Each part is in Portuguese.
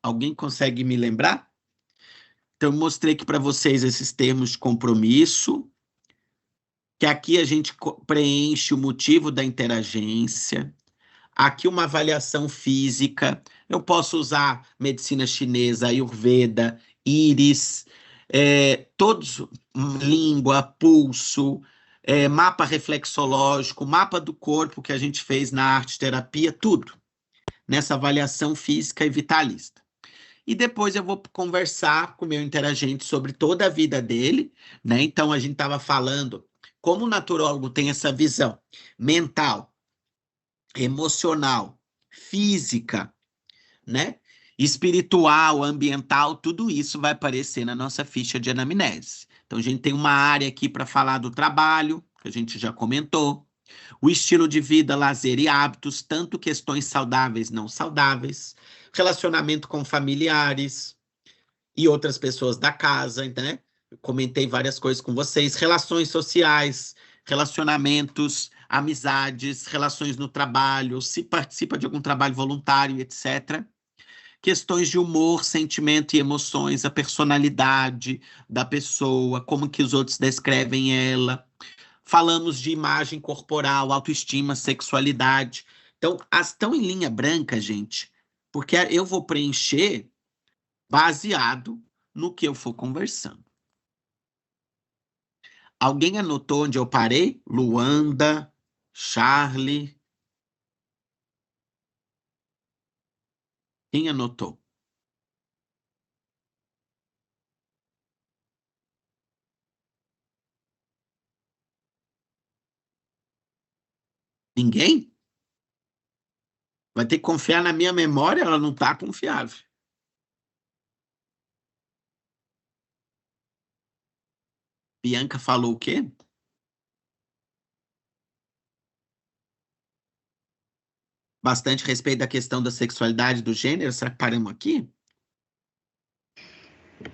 Alguém consegue me lembrar? Então, eu mostrei aqui para vocês esses termos de compromisso, que aqui a gente preenche o motivo da interagência. Aqui uma avaliação física. Eu posso usar medicina chinesa, Ayurveda, íris, todos, língua, pulso, mapa reflexológico, mapa do corpo que a gente fez na arte terapia, tudo nessa avaliação física e vitalista. E depois eu vou conversar com o meu interagente sobre toda a vida dele, né? Então a gente estava falando como o naturólogo tem essa visão mental, emocional, física, né? Espiritual, ambiental, tudo isso vai aparecer na nossa ficha de anamnese. Então a gente tem uma área aqui para falar do trabalho, que a gente já comentou, o estilo de vida, lazer e hábitos, tanto questões saudáveis e não saudáveis, relacionamento com familiares e outras pessoas da casa, né? Eu comentei várias coisas com vocês, relações sociais, relacionamentos, amizades, relações no trabalho, se participa de algum trabalho voluntário, etc. Questões de humor, sentimento e emoções, a personalidade da pessoa, como que os outros descrevem ela. Falamos de imagem corporal, autoestima, sexualidade. Então, estão em linha branca, gente, porque eu vou preencher baseado no que eu for conversando. Alguém anotou onde eu parei? Luanda, Charlie. Quem anotou? Ninguém? Vai ter que confiar na minha memória, ela não está confiável. Bianca falou o quê? Bastante respeito da questão da sexualidade, do gênero. Será que paramos aqui?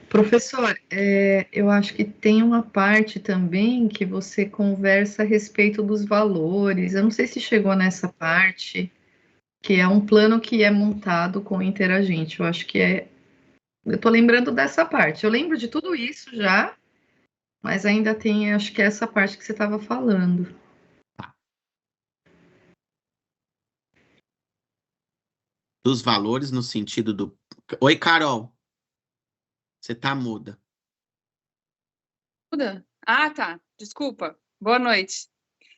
Professor, eu acho que tem uma parte também que você conversa a respeito dos valores. Eu não sei se chegou nessa parte, que é um plano que é montado com o interagente. Eu acho que é. Eu estou lembrando dessa parte. Eu lembro de tudo isso já, mas ainda tem, acho que é essa parte que você estava falando. Dos valores no sentido do... Oi, Carol. Você tá muda. Muda? Ah, tá. Desculpa. Boa noite.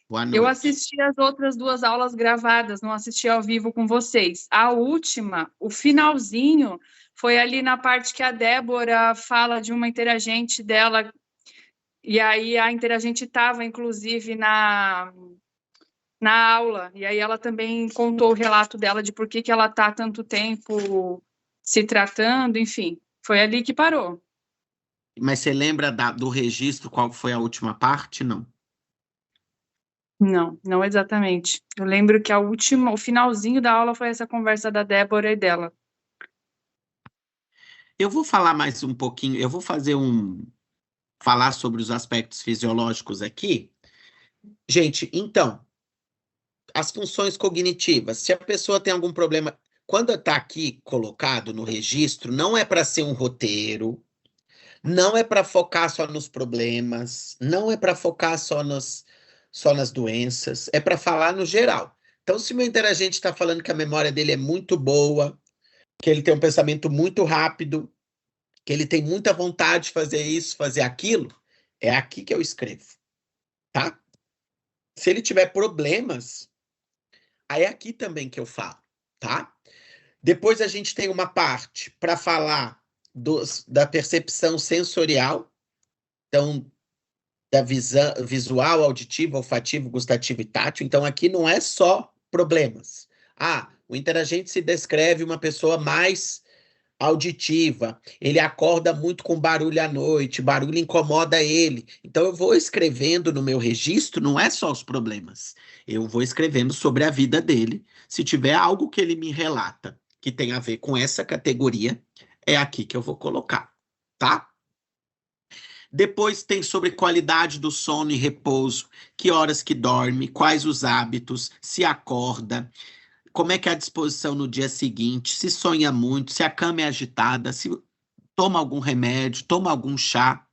Boa noite. Eu assisti as outras 2 aulas gravadas, não assisti ao vivo com vocês. A última, o finalzinho, foi ali na parte que a Débora fala de uma interagente dela, e aí a interagente estava, inclusive, na aula, e aí ela também contou o relato dela de por que ela está tanto tempo se tratando, enfim. Foi ali que parou. Mas você lembra do registro, qual foi a última parte? Não. Não, não exatamente. Eu lembro que o finalzinho da aula foi essa conversa da Débora e dela. Eu vou falar mais um pouquinho, eu vou falar sobre os aspectos fisiológicos aqui. Gente, então, as funções cognitivas, se a pessoa tem algum problema, quando está aqui colocado no registro, não é para ser um roteiro, não é para focar só nos problemas, não é para focar só nas doenças, é para falar no geral. Então, se meu interagente está falando que a memória dele é muito boa, que ele tem um pensamento muito rápido, que ele tem muita vontade de fazer isso, fazer aquilo, é aqui que eu escrevo, tá? Se ele tiver problemas, aí é aqui também que eu falo, tá? Depois a gente tem uma parte para falar da percepção sensorial, então, da visão, visual, auditiva, olfativa, gustativa e tátil. Então, aqui não é só problemas. Ah, o interagente se descreve uma pessoa mais auditiva, ele acorda muito com barulho à noite, barulho incomoda ele. Então, eu vou escrevendo no meu registro, não é só os problemas, eu vou escrevendo sobre a vida dele. Se tiver algo que ele me relata que tem a ver com essa categoria, é aqui que eu vou colocar, tá? Depois tem sobre qualidade do sono e repouso, que horas que dorme, quais os hábitos, se acorda, como é que é a disposição no dia seguinte, se sonha muito, se a cama é agitada, se toma algum remédio, toma algum chá,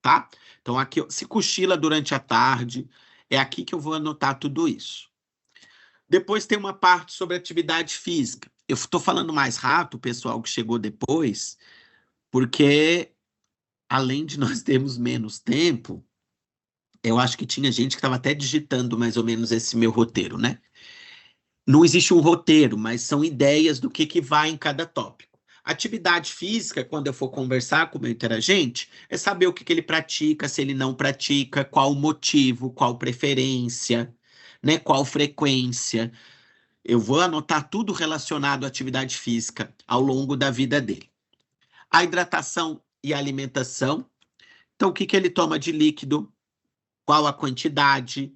tá? Então, aqui, se cochila durante a tarde, é aqui que eu vou anotar tudo isso. Depois tem uma parte sobre atividade física. Eu estou falando mais rápido, pessoal que chegou depois, porque além de nós termos menos tempo, eu acho que tinha gente que estava até digitando mais ou menos esse meu roteiro, né? Não existe um roteiro, mas são ideias do que vai em cada tópico. Atividade física, quando eu for conversar com o meu interagente, é saber o que ele pratica, se ele não pratica, qual o motivo, qual preferência, né? Qual frequência. Eu vou anotar tudo relacionado à atividade física ao longo da vida dele. A hidratação e a alimentação. Então, o que ele toma de líquido, qual a quantidade,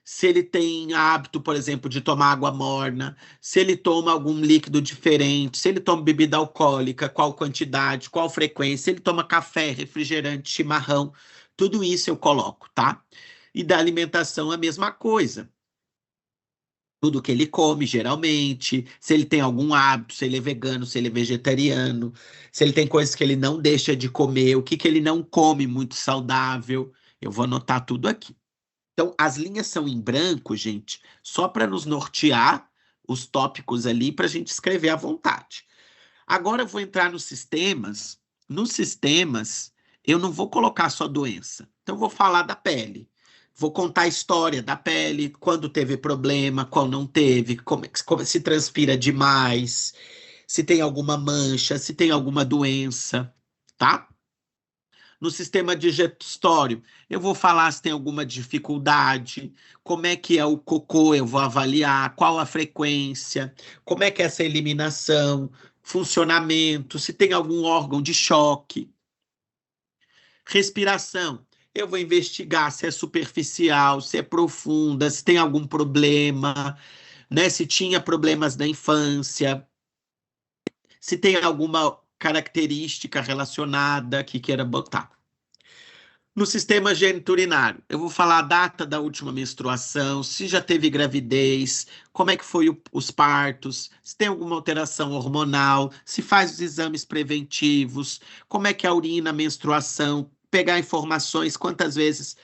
se ele tem hábito, por exemplo, de tomar água morna, se ele toma algum líquido diferente, se ele toma bebida alcoólica, qual quantidade, qual frequência, se ele toma café, refrigerante, chimarrão, tudo isso eu coloco, tá? E da alimentação a mesma coisa. Tudo que ele come, geralmente, se ele tem algum hábito, se ele é vegano, se ele é vegetariano, se ele tem coisas que ele não deixa de comer, o que ele não come muito saudável, eu vou anotar tudo aqui. Então, as linhas são em branco, gente, só para nos nortear os tópicos ali, para a gente escrever à vontade. Agora eu vou entrar nos sistemas. Nos sistemas, eu não vou colocar só doença. Então, eu vou falar da pele. Vou contar a história da pele, quando teve problema, quando não teve, como se transpira demais, se tem alguma mancha, se tem alguma doença, tá? No sistema digestório, eu vou falar se tem alguma dificuldade, como é que é o cocô, eu vou avaliar, qual a frequência, como é que é essa eliminação, funcionamento, se tem algum órgão de choque. Respiração, eu vou investigar se é superficial, se é profunda, se tem algum problema, né? Se tinha problemas na infância, se tem alguma característica relacionada que queira botar. No sistema geniturinário, eu vou falar a data da última menstruação, se já teve gravidez, como é que foi os partos, se tem alguma alteração hormonal, se faz os exames preventivos, como é que é a urina, a menstruação, pegar informações, quantas vezes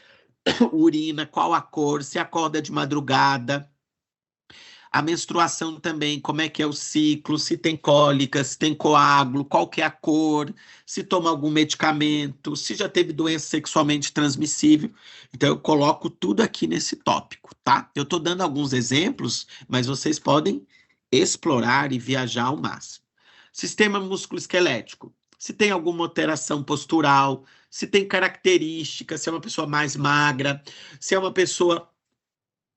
urina, qual a cor, se acorda de madrugada. A menstruação também, como é que é o ciclo, se tem cólica, se tem coágulo, qual que é a cor, se toma algum medicamento, se já teve doença sexualmente transmissível. Então, eu coloco tudo aqui nesse tópico, tá? Eu estou dando alguns exemplos, mas vocês podem explorar e viajar ao máximo. Sistema musculoesquelético. Se tem alguma alteração postural, se tem características, se é uma pessoa mais magra, se é uma pessoa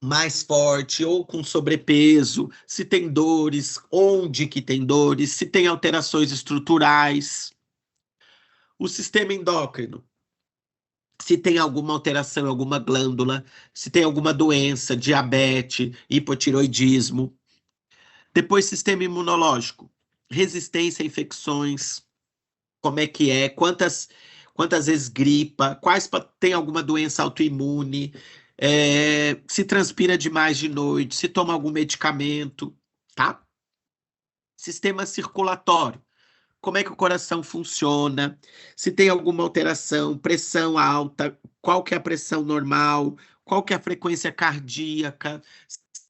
mais forte ou com sobrepeso, se tem dores, onde que tem dores, se tem alterações estruturais. O sistema endócrino, se tem alguma alteração em alguma glândula, se tem alguma doença, diabetes, hipotiroidismo. Depois, sistema imunológico, resistência a infecções, como é que é, quantas vezes gripa, tem alguma doença autoimune, se transpira demais de noite, se toma algum medicamento, tá? Sistema circulatório, como é que o coração funciona, se tem alguma alteração, pressão alta, qual que é a pressão normal, qual que é a frequência cardíaca,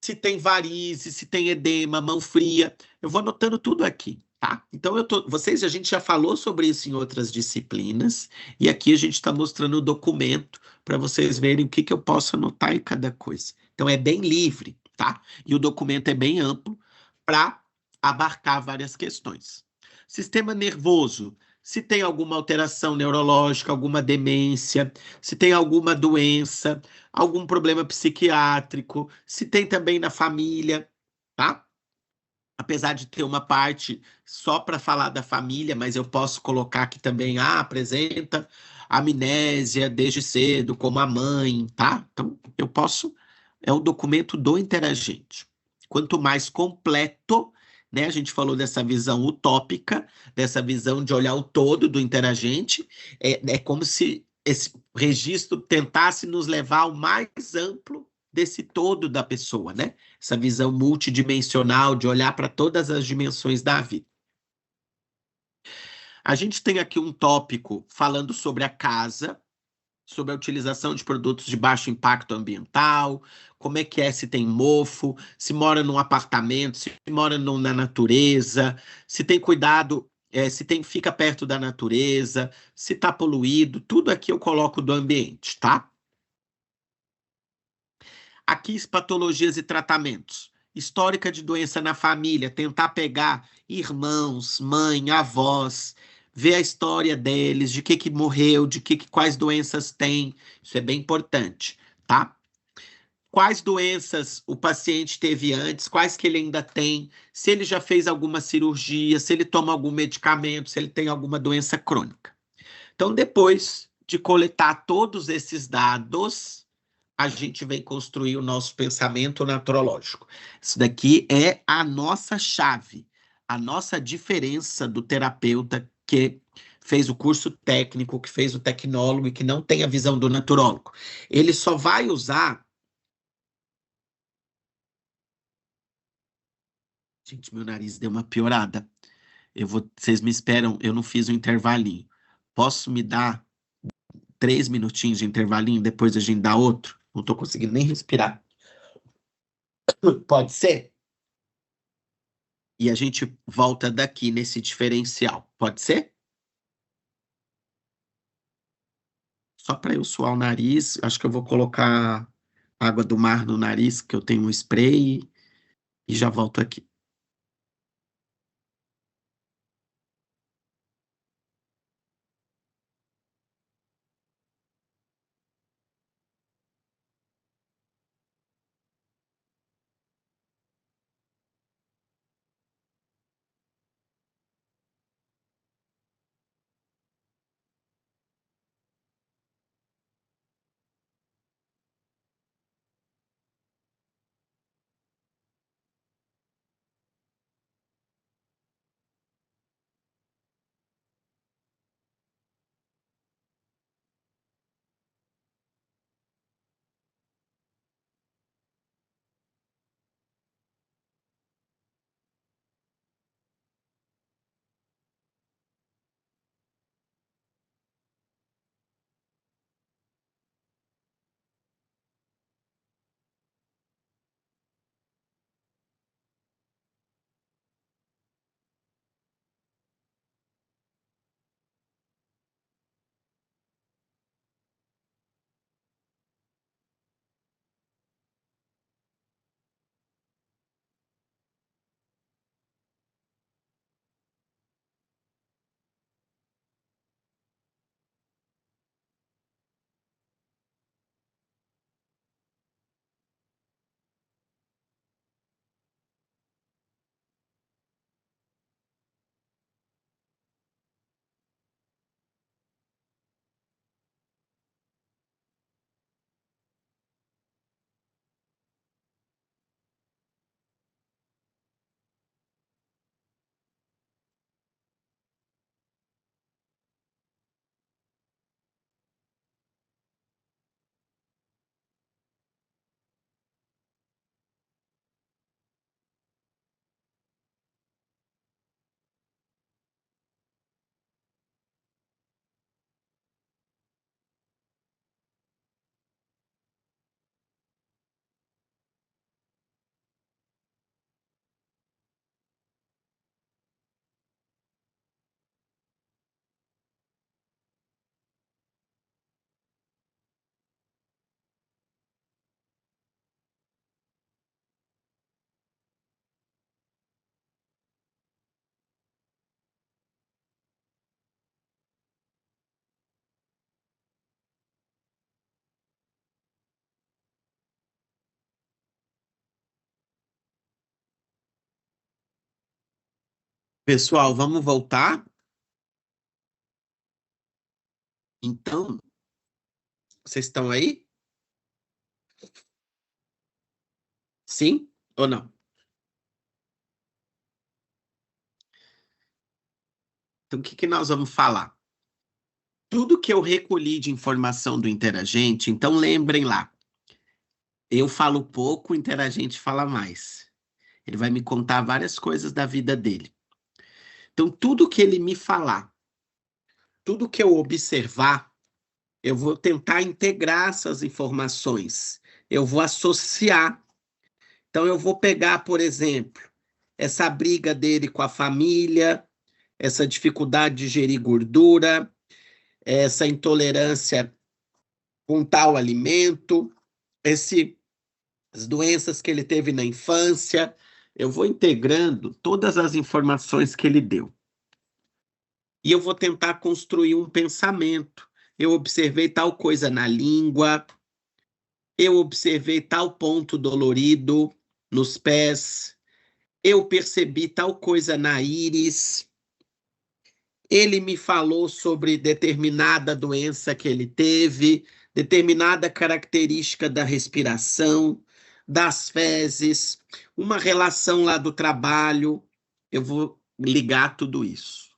se tem varizes, se tem edema, mão fria, eu vou anotando tudo aqui. Tá? Então, a gente já falou sobre isso em outras disciplinas, e aqui a gente está mostrando o documento para vocês verem o que eu posso anotar em cada coisa. Então, é bem livre, tá? E o documento é bem amplo para abarcar várias questões. Sistema nervoso, se tem alguma alteração neurológica, alguma demência, se tem alguma doença, algum problema psiquiátrico, se tem também na família, tá? Apesar de ter uma parte só para falar da família, mas eu posso colocar aqui também, apresenta amnésia desde cedo, como a mãe, tá? Então, é o documento do interagente. Quanto mais completo, né? A gente falou dessa visão utópica, dessa visão de olhar o todo do interagente, é como se esse registro tentasse nos levar ao mais amplo desse todo da pessoa, né? Essa visão multidimensional de olhar para todas as dimensões da vida. A gente tem aqui um tópico falando sobre a casa, sobre a utilização de produtos de baixo impacto ambiental, como é que é se tem mofo, se mora num apartamento, se mora na natureza, se tem cuidado, se fica perto da natureza, se está poluído, tudo aqui eu coloco do ambiente, tá? Aqui, patologias e tratamentos. Histórica de doença na família, tentar pegar irmãos, mãe, avós, ver a história deles, de que morreu, quais doenças tem. Isso é bem importante, tá? Quais doenças o paciente teve antes, quais que ele ainda tem, se ele já fez alguma cirurgia, se ele toma algum medicamento, se ele tem alguma doença crônica. Então, depois de coletar todos esses dados, a gente vem construir o nosso pensamento naturológico. Isso daqui é a nossa chave, a nossa diferença do terapeuta que fez o curso técnico, que fez o tecnólogo e que não tem a visão do naturólogo. Ele só vai usar... Gente, meu nariz deu uma piorada. Vocês me esperam, eu não fiz o intervalinho. Posso me dar 3 minutinhos de intervalinho, depois a gente dá outro? Não estou conseguindo nem respirar. Pode ser? E a gente volta daqui nesse diferencial. Pode ser? Só para eu suar o nariz, acho que eu vou colocar água do mar no nariz, que eu tenho um spray, e já volto aqui. Pessoal, vamos voltar? Então, vocês estão aí? Sim ou não? Então, o que nós vamos falar? Tudo que eu recolhi de informação do Interagente, então lembrem lá, Eu falo pouco, o interagente fala mais. Ele vai me contar várias coisas da vida dele. Então, tudo que ele me falar, tudo que eu observar, eu vou tentar integrar essas informações. Eu vou associar. Então, eu vou pegar, por exemplo, essa briga dele com a família, essa dificuldade de gerir gordura, essa intolerância com tal alimento, as doenças que ele teve na infância. Eu vou integrando todas as informações que ele deu. E eu vou tentar construir um pensamento. Eu observei tal coisa na língua, eu observei tal ponto dolorido nos pés, eu percebi tal coisa na íris, ele me falou sobre determinada doença que ele teve, determinada característica da respiração, das fezes, uma relação lá do trabalho. Eu vou ligar tudo isso.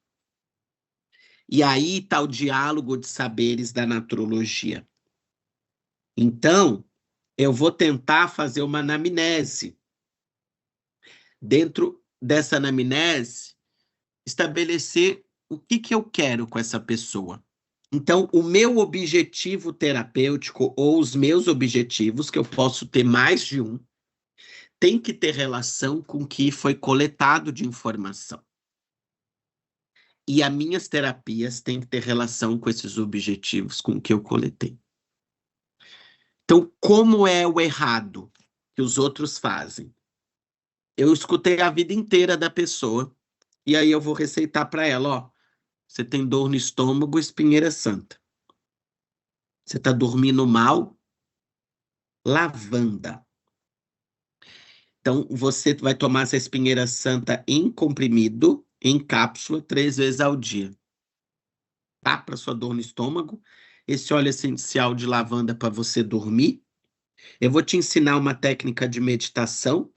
E aí está o diálogo de saberes da naturologia. Então, eu vou tentar fazer uma anamnese. Dentro dessa anamnese, estabelecer o que eu quero com essa pessoa. Então, o meu objetivo terapêutico, ou os meus objetivos, que eu posso ter mais de um, tem que ter relação com o que foi coletado de informação. E as minhas terapias têm que ter relação com esses objetivos, com o que eu coletei. Então, como é o errado que os outros fazem? Eu escutei a vida inteira da pessoa, e aí eu vou receitar para ela, ó, você tem dor no estômago, espinheira santa. Você está dormindo mal, lavanda. Então, você vai tomar essa espinheira santa em comprimido, em cápsula, 3 vezes ao dia. Tá? Para sua dor no estômago. Esse óleo essencial de lavanda para você dormir. Eu vou te ensinar uma técnica de meditação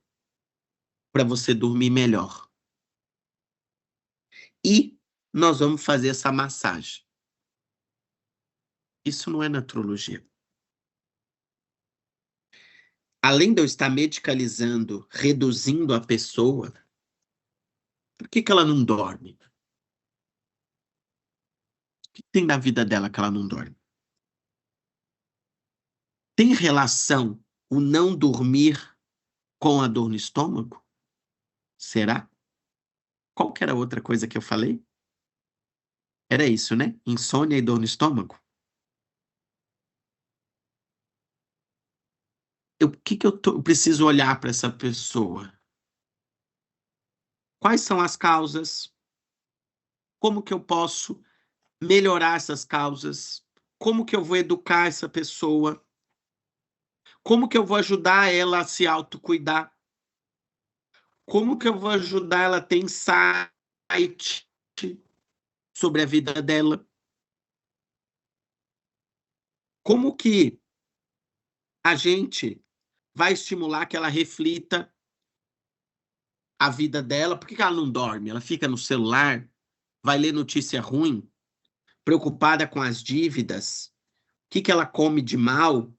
para você dormir melhor. E nós vamos fazer essa massagem. Isso não é naturologia. Além de eu estar medicalizando, reduzindo a pessoa, por que ela não dorme? O que tem na vida dela que ela não dorme? Tem relação o não dormir com a dor no estômago? Será? Qual que era a outra coisa que eu falei? Era isso, né? Insônia e dor no estômago? O que eu preciso olhar para essa pessoa? Quais são as causas? Como que eu posso melhorar essas causas? Como que eu vou educar essa pessoa? Como que eu vou ajudar ela a se autocuidar? Como que eu vou ajudar ela a ter insight sobre a vida dela? Como que a gente vai estimular que ela reflita a vida dela? Por que ela não dorme? Ela fica no celular, vai ler notícia ruim, preocupada com as dívidas, o que ela come de mal?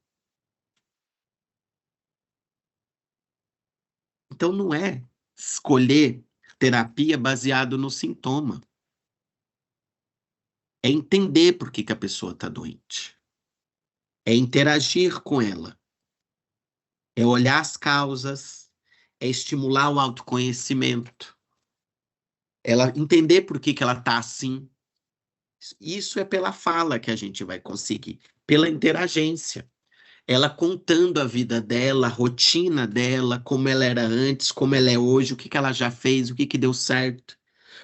Então não é escolher terapia baseado no sintoma. É entender por que a pessoa está doente. É interagir com ela. É olhar as causas, é estimular o autoconhecimento. Ela entender por que ela está assim. Isso é pela fala que a gente vai conseguir, pela interagência. Ela contando a vida dela, a rotina dela, como ela era antes, como ela é hoje, o que ela já fez, o que deu certo,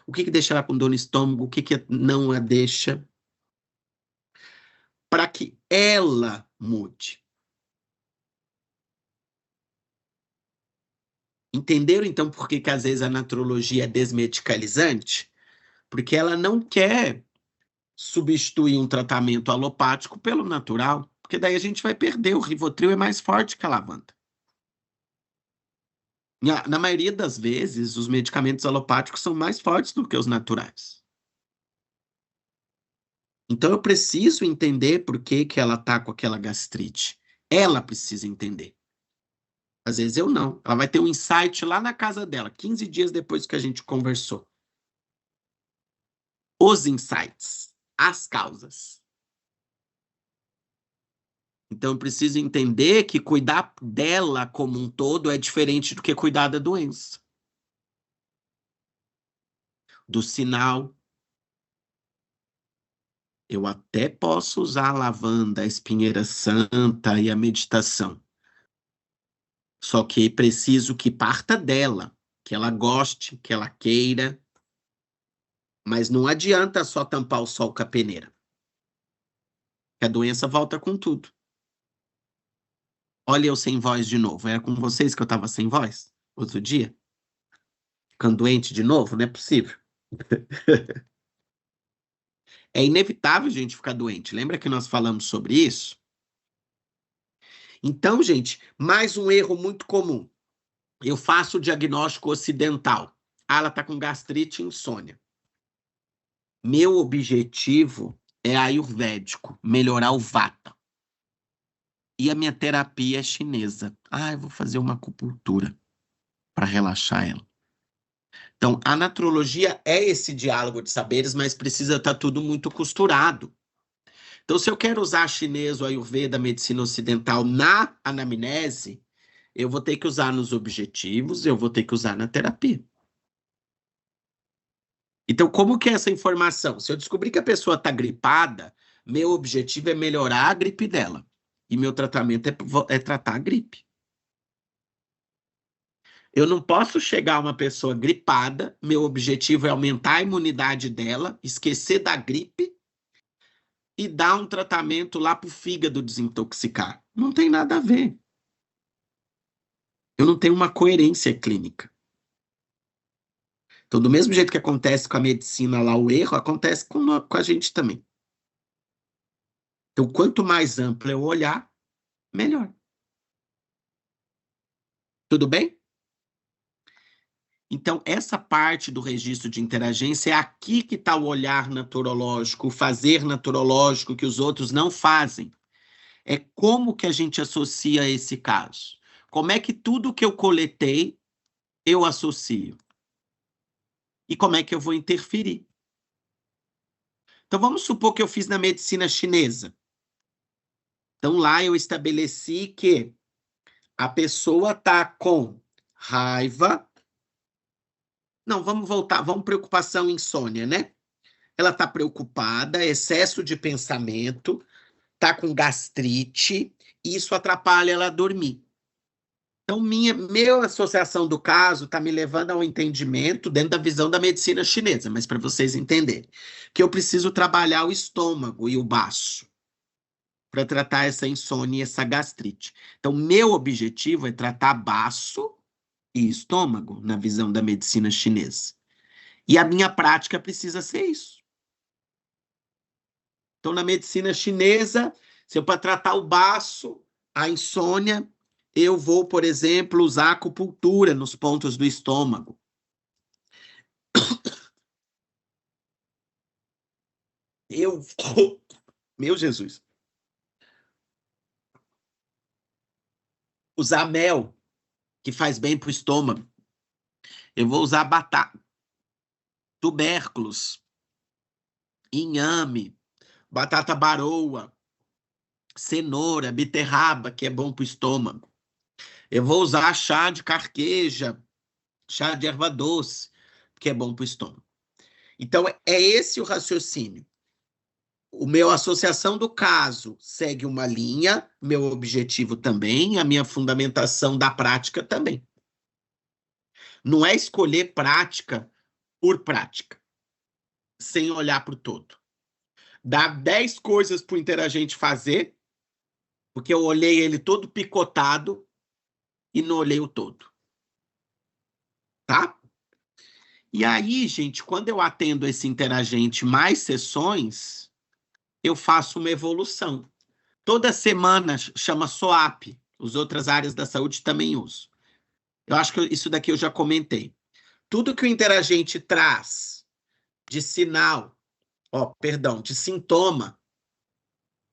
o que deixa ela com dor no estômago, o que não a deixa, para que ela mude. Entenderam, então, por que às vezes a naturologia é desmedicalizante? Porque ela não quer substituir um tratamento alopático pelo natural, porque daí a gente vai perder. O Rivotril é mais forte que a lavanda. Na maioria das vezes, os medicamentos alopáticos são mais fortes do que os naturais. Então, eu preciso entender por que ela está com aquela gastrite. Ela precisa entender. Às vezes eu não. Ela vai ter um insight lá na casa dela, 15 dias depois que a gente conversou. Os insights, as causas. Então, eu preciso entender que cuidar dela como um todo é diferente do que cuidar da doença. Do sinal. Eu até posso usar a lavanda, a espinheira santa e a meditação. Só que preciso que parta dela, que ela goste, que ela queira. Mas não adianta só tampar o sol com a peneira. A doença volta com tudo. Olha eu sem voz de novo. Era com vocês que eu estava sem voz outro dia? Ficando doente de novo? Não é possível. É inevitável a gente ficar doente. Lembra que nós falamos sobre isso? Então, gente, mais um erro muito comum. Eu faço o diagnóstico ocidental. Ah, ela está com gastrite e insônia. Meu objetivo é ayurvédico, melhorar o vata. E a minha terapia é chinesa. Ah, eu vou fazer uma acupuntura para relaxar ela. Então, a naturologia é esse diálogo de saberes, mas precisa estar tudo muito costurado. Então, se eu quero usar chinês, o ayurveda, a medicina ocidental na anamnese, eu vou ter que usar nos objetivos, eu vou ter que usar na terapia. Então, como que é essa informação? Se eu descobrir que a pessoa está gripada, meu objetivo é melhorar a gripe dela. E meu tratamento é tratar a gripe. Eu não posso chegar a uma pessoa gripada, meu objetivo é aumentar a imunidade dela, esquecer da gripe e dar um tratamento lá para o fígado desintoxicar. Não tem nada a ver. Eu não tenho uma coerência clínica. Então, do mesmo jeito que acontece com a medicina lá, o erro, acontece com a gente também. Então, quanto mais amplo eu olhar, melhor. Tudo bem? Então, essa parte do registro de interagência é aqui que está o olhar naturológico, o fazer naturológico que os outros não fazem. É como que a gente associa esse caso. Como é que tudo que eu coletei, eu associo. E como é que eu vou interferir. Então, vamos supor que eu fiz na medicina chinesa. Então, lá eu estabeleci que a pessoa está com raiva. Não, vamos voltar, vamos preocupação, insônia, né? Ela está preocupada, excesso de pensamento, está com gastrite, e isso atrapalha ela a dormir. Então, minha associação do caso está me levando ao entendimento dentro da visão da medicina chinesa, mas para vocês entenderem, que eu preciso trabalhar o estômago e o baço para tratar essa insônia e essa gastrite. Então, meu objetivo é tratar baço e estômago na visão da medicina chinesa. E a minha prática precisa ser isso. Então, na medicina chinesa, se eu para tratar o baço, a insônia, eu vou, por exemplo, usar acupuntura nos pontos do estômago. Meu Jesus. Usar mel, que faz bem para o estômago. Eu vou usar batata, tubérculos, inhame, batata baroa, cenoura, beterraba, que é bom para o estômago. Eu vou usar chá de carqueja, chá de erva doce, que é bom para o estômago. Então, é esse o raciocínio. O meu associação do caso segue uma linha, meu objetivo também, a minha fundamentação da prática também. Não é escolher prática por prática, sem olhar para o todo. Dá 10 coisas para o interagente fazer, porque eu olhei ele todo picotado e não olhei o todo. Tá? E aí, gente, quando eu atendo esse interagente mais sessões, eu faço uma evolução. Toda semana chama SOAP. As outras áreas da saúde também usam. Eu acho que isso daqui eu já comentei. Tudo que o interagente traz de sinal, de sintoma,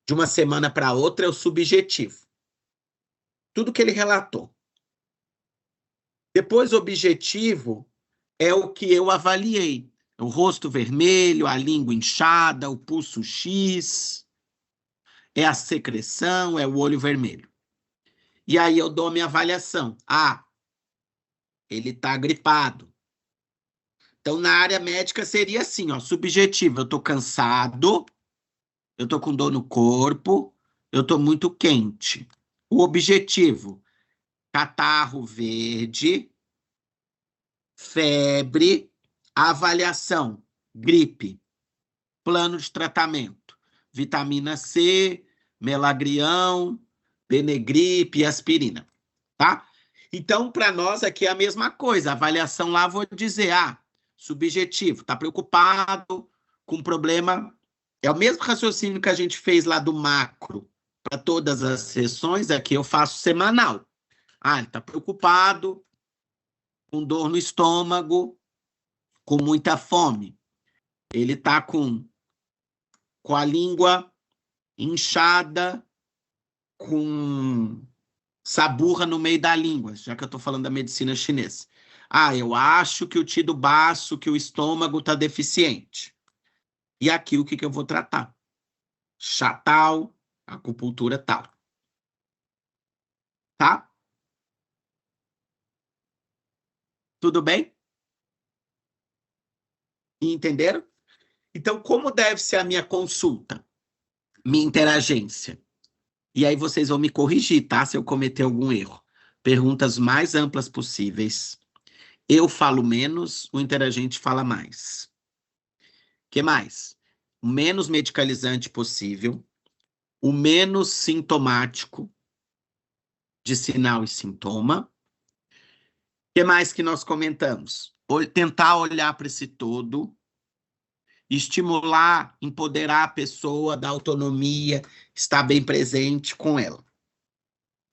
de uma semana para outra é o subjetivo. Tudo que ele relatou. Depois, objetivo é o que eu avaliei. O rosto vermelho, a língua inchada, o pulso X, é a secreção, é o olho vermelho. E aí eu dou minha avaliação. Ah, ele está gripado. Então, na área médica seria assim, ó, subjetivo, eu estou cansado, eu estou com dor no corpo, eu estou muito quente. O objetivo, catarro verde, febre, avaliação, gripe, plano de tratamento, vitamina C, melagrião, Benegripe e aspirina, tá? Então, para nós aqui é a mesma coisa, a avaliação lá vou dizer, subjetivo, tá preocupado com problema, é o mesmo raciocínio que a gente fez lá do macro, para todas as sessões, aqui eu faço semanal. Ele tá preocupado, com dor no estômago, com muita fome. Ele tá com a língua inchada, com saburra no meio da língua, já que eu estou falando da medicina chinesa. Eu acho que o tido baço, que o estômago está deficiente. E aqui o que eu vou tratar? Chá tal, acupuntura tal. Tá? Tudo bem? Entenderam? Então, como deve ser a minha consulta? Minha interagência? E aí vocês vão me corrigir, tá? Se eu cometer algum erro. Perguntas mais amplas possíveis. Eu falo menos, o interagente fala mais. O que mais? O menos medicalizante possível, o menos sintomático de sinal e sintoma. O que mais que nós comentamos? Tentar olhar para esse todo, estimular, empoderar a pessoa, dar autonomia, estar bem presente com ela.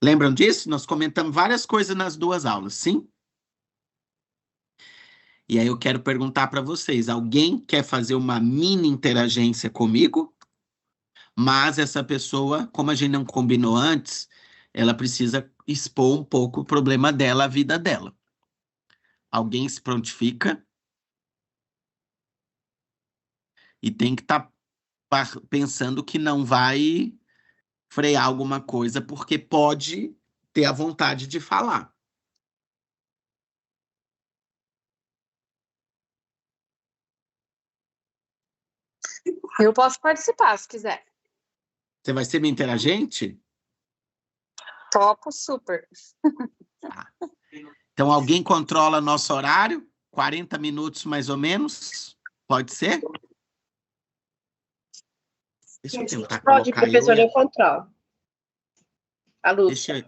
Lembram disso? Nós comentamos várias coisas nas 2 aulas, sim? E aí eu quero perguntar para vocês, alguém quer fazer uma mini interagência comigo? Mas essa pessoa, como a gente não combinou antes, ela precisa expor um pouco o problema dela, a vida dela. Alguém se prontifica e tem que estar pensando que não vai frear alguma coisa, porque pode ter a vontade de falar. Eu posso participar, se quiser. Você vai ser minha interagente? Topo super. Tá. Então, alguém controla nosso horário? 40 minutos, mais ou menos? Pode ser? Deixa eu tentar Pode, colocar professor, eu controlo. A Lúcia.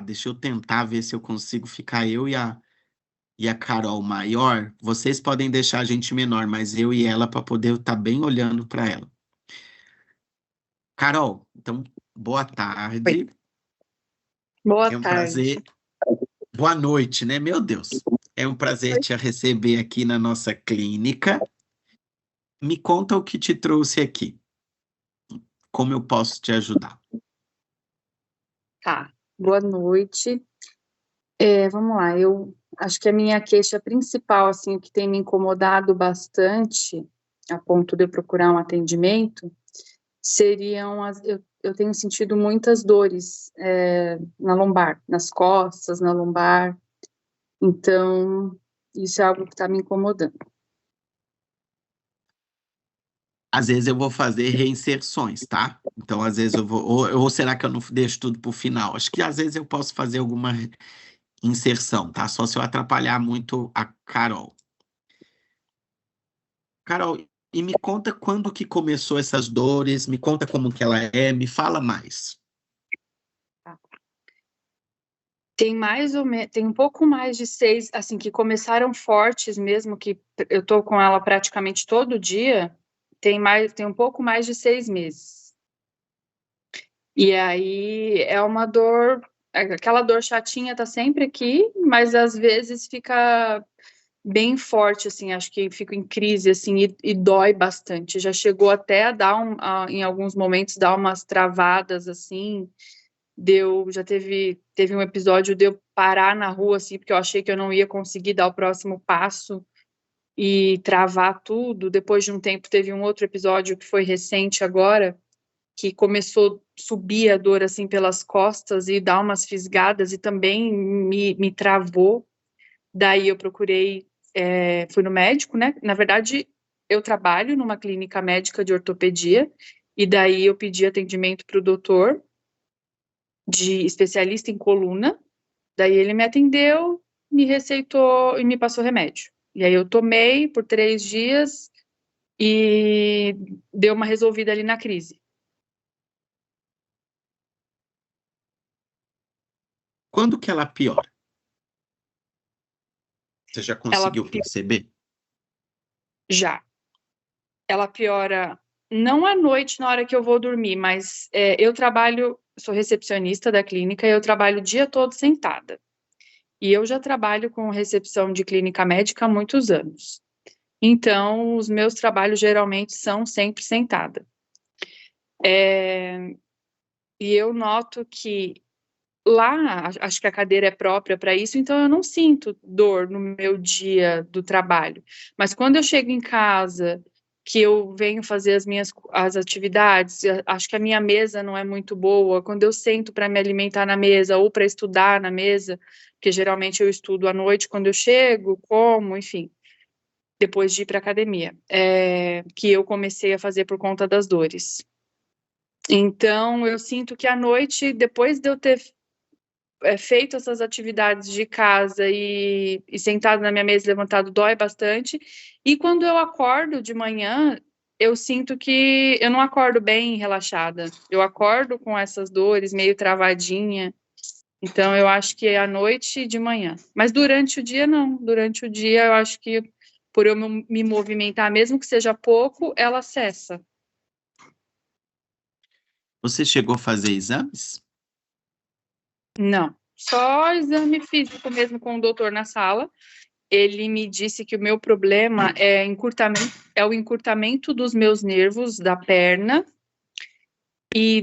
Deixa eu tentar ver se eu consigo ficar eu e a Carol maior. Vocês podem deixar a gente menor, mas eu e ela para poder estar bem olhando para ela. Carol, então, boa tarde. Oi. Boa tarde. É um prazer. Boa noite, né? Meu Deus. É um prazer te receber aqui na nossa clínica. Me conta o que te trouxe aqui. Como eu posso te ajudar? Tá, boa noite. Vamos lá, eu acho que a minha queixa principal, assim, o que tem me incomodado bastante, a ponto de eu procurar um atendimento, seriam eu tenho sentido muitas dores na lombar, nas costas, na lombar. Então, isso é algo que está me incomodando. Às vezes eu vou fazer reinserções, tá? Então, às vezes eu vou... Ou será que eu não deixo tudo para o final? Acho que às vezes eu posso fazer alguma inserção, tá? Só se eu atrapalhar muito a Carol. Carol, e me conta quando que começou essas dores, me conta como que ela é, me fala mais. Tem tem um pouco mais de 6, assim, que começaram fortes mesmo, que eu tô com ela praticamente todo dia, tem um pouco mais de 6 meses. E aí é uma dor, aquela dor chatinha tá sempre aqui, mas às vezes fica bem forte, assim, acho que fico em crise, assim, e dói bastante. Já chegou até a dar, em alguns momentos, dar umas travadas, assim, Já teve um episódio de eu parar na rua, assim, porque eu achei que eu não ia conseguir dar o próximo passo e travar tudo. Depois de um tempo, teve um outro episódio que foi recente agora, que começou a subir a dor, assim, pelas costas e dar umas fisgadas e também me travou. Daí eu procurei, fui no médico, né? Na verdade, eu trabalho numa clínica médica de ortopedia, e daí eu pedi atendimento para o doutor, de especialista em coluna. Daí ele me atendeu, me receitou e me passou remédio. E aí eu tomei por 3 dias e deu uma resolvida ali na crise. Quando que ela piora? Você já conseguiu perceber? Já. Ela piora não à noite, na hora que eu vou dormir, mas eu sou recepcionista da clínica e eu trabalho o dia todo sentada. E eu já trabalho com recepção de clínica médica há muitos anos. Então, os meus trabalhos geralmente são sempre sentada. E eu noto que lá, acho que a cadeira é própria para isso, então eu não sinto dor no meu dia do trabalho. Mas quando eu chego em casa, que eu venho fazer as atividades, acho que a minha mesa não é muito boa, quando eu sento para me alimentar na mesa ou para estudar na mesa, porque geralmente eu estudo à noite quando eu chego, como, enfim, depois de ir para a academia, que eu comecei a fazer por conta das dores. Então, eu sinto que à noite, depois de eu ter feito essas atividades de casa e sentado na minha mesa, levantado, dói bastante. E quando eu acordo de manhã, eu sinto que eu não acordo bem relaxada. Eu acordo com essas dores, meio travadinha. Então, eu acho que é à noite e de manhã. Mas durante o dia, não. Durante o dia, eu acho que por eu me movimentar, mesmo que seja pouco, ela cessa. Você chegou a fazer exames? Não, só exame físico mesmo com o doutor na sala. Ele me disse que o meu problema é o encurtamento dos meus nervos da perna e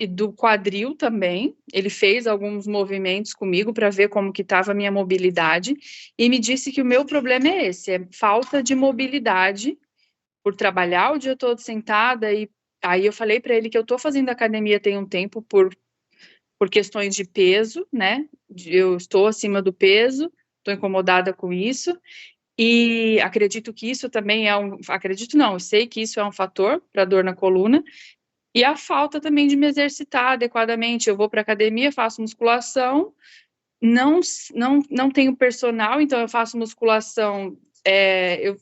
do quadril também. Ele fez alguns movimentos comigo para ver como que estava a minha mobilidade e me disse que o meu problema é esse, é falta de mobilidade por trabalhar o dia todo sentada. E aí eu falei para ele que eu estou fazendo academia tem um tempo por questões de peso, né? Eu estou acima do peso, estou incomodada com isso, e acredito que isso também eu sei que isso é um fator para dor na coluna, e a falta também de me exercitar adequadamente. Eu vou para academia, faço musculação, não tenho personal, então eu faço musculação,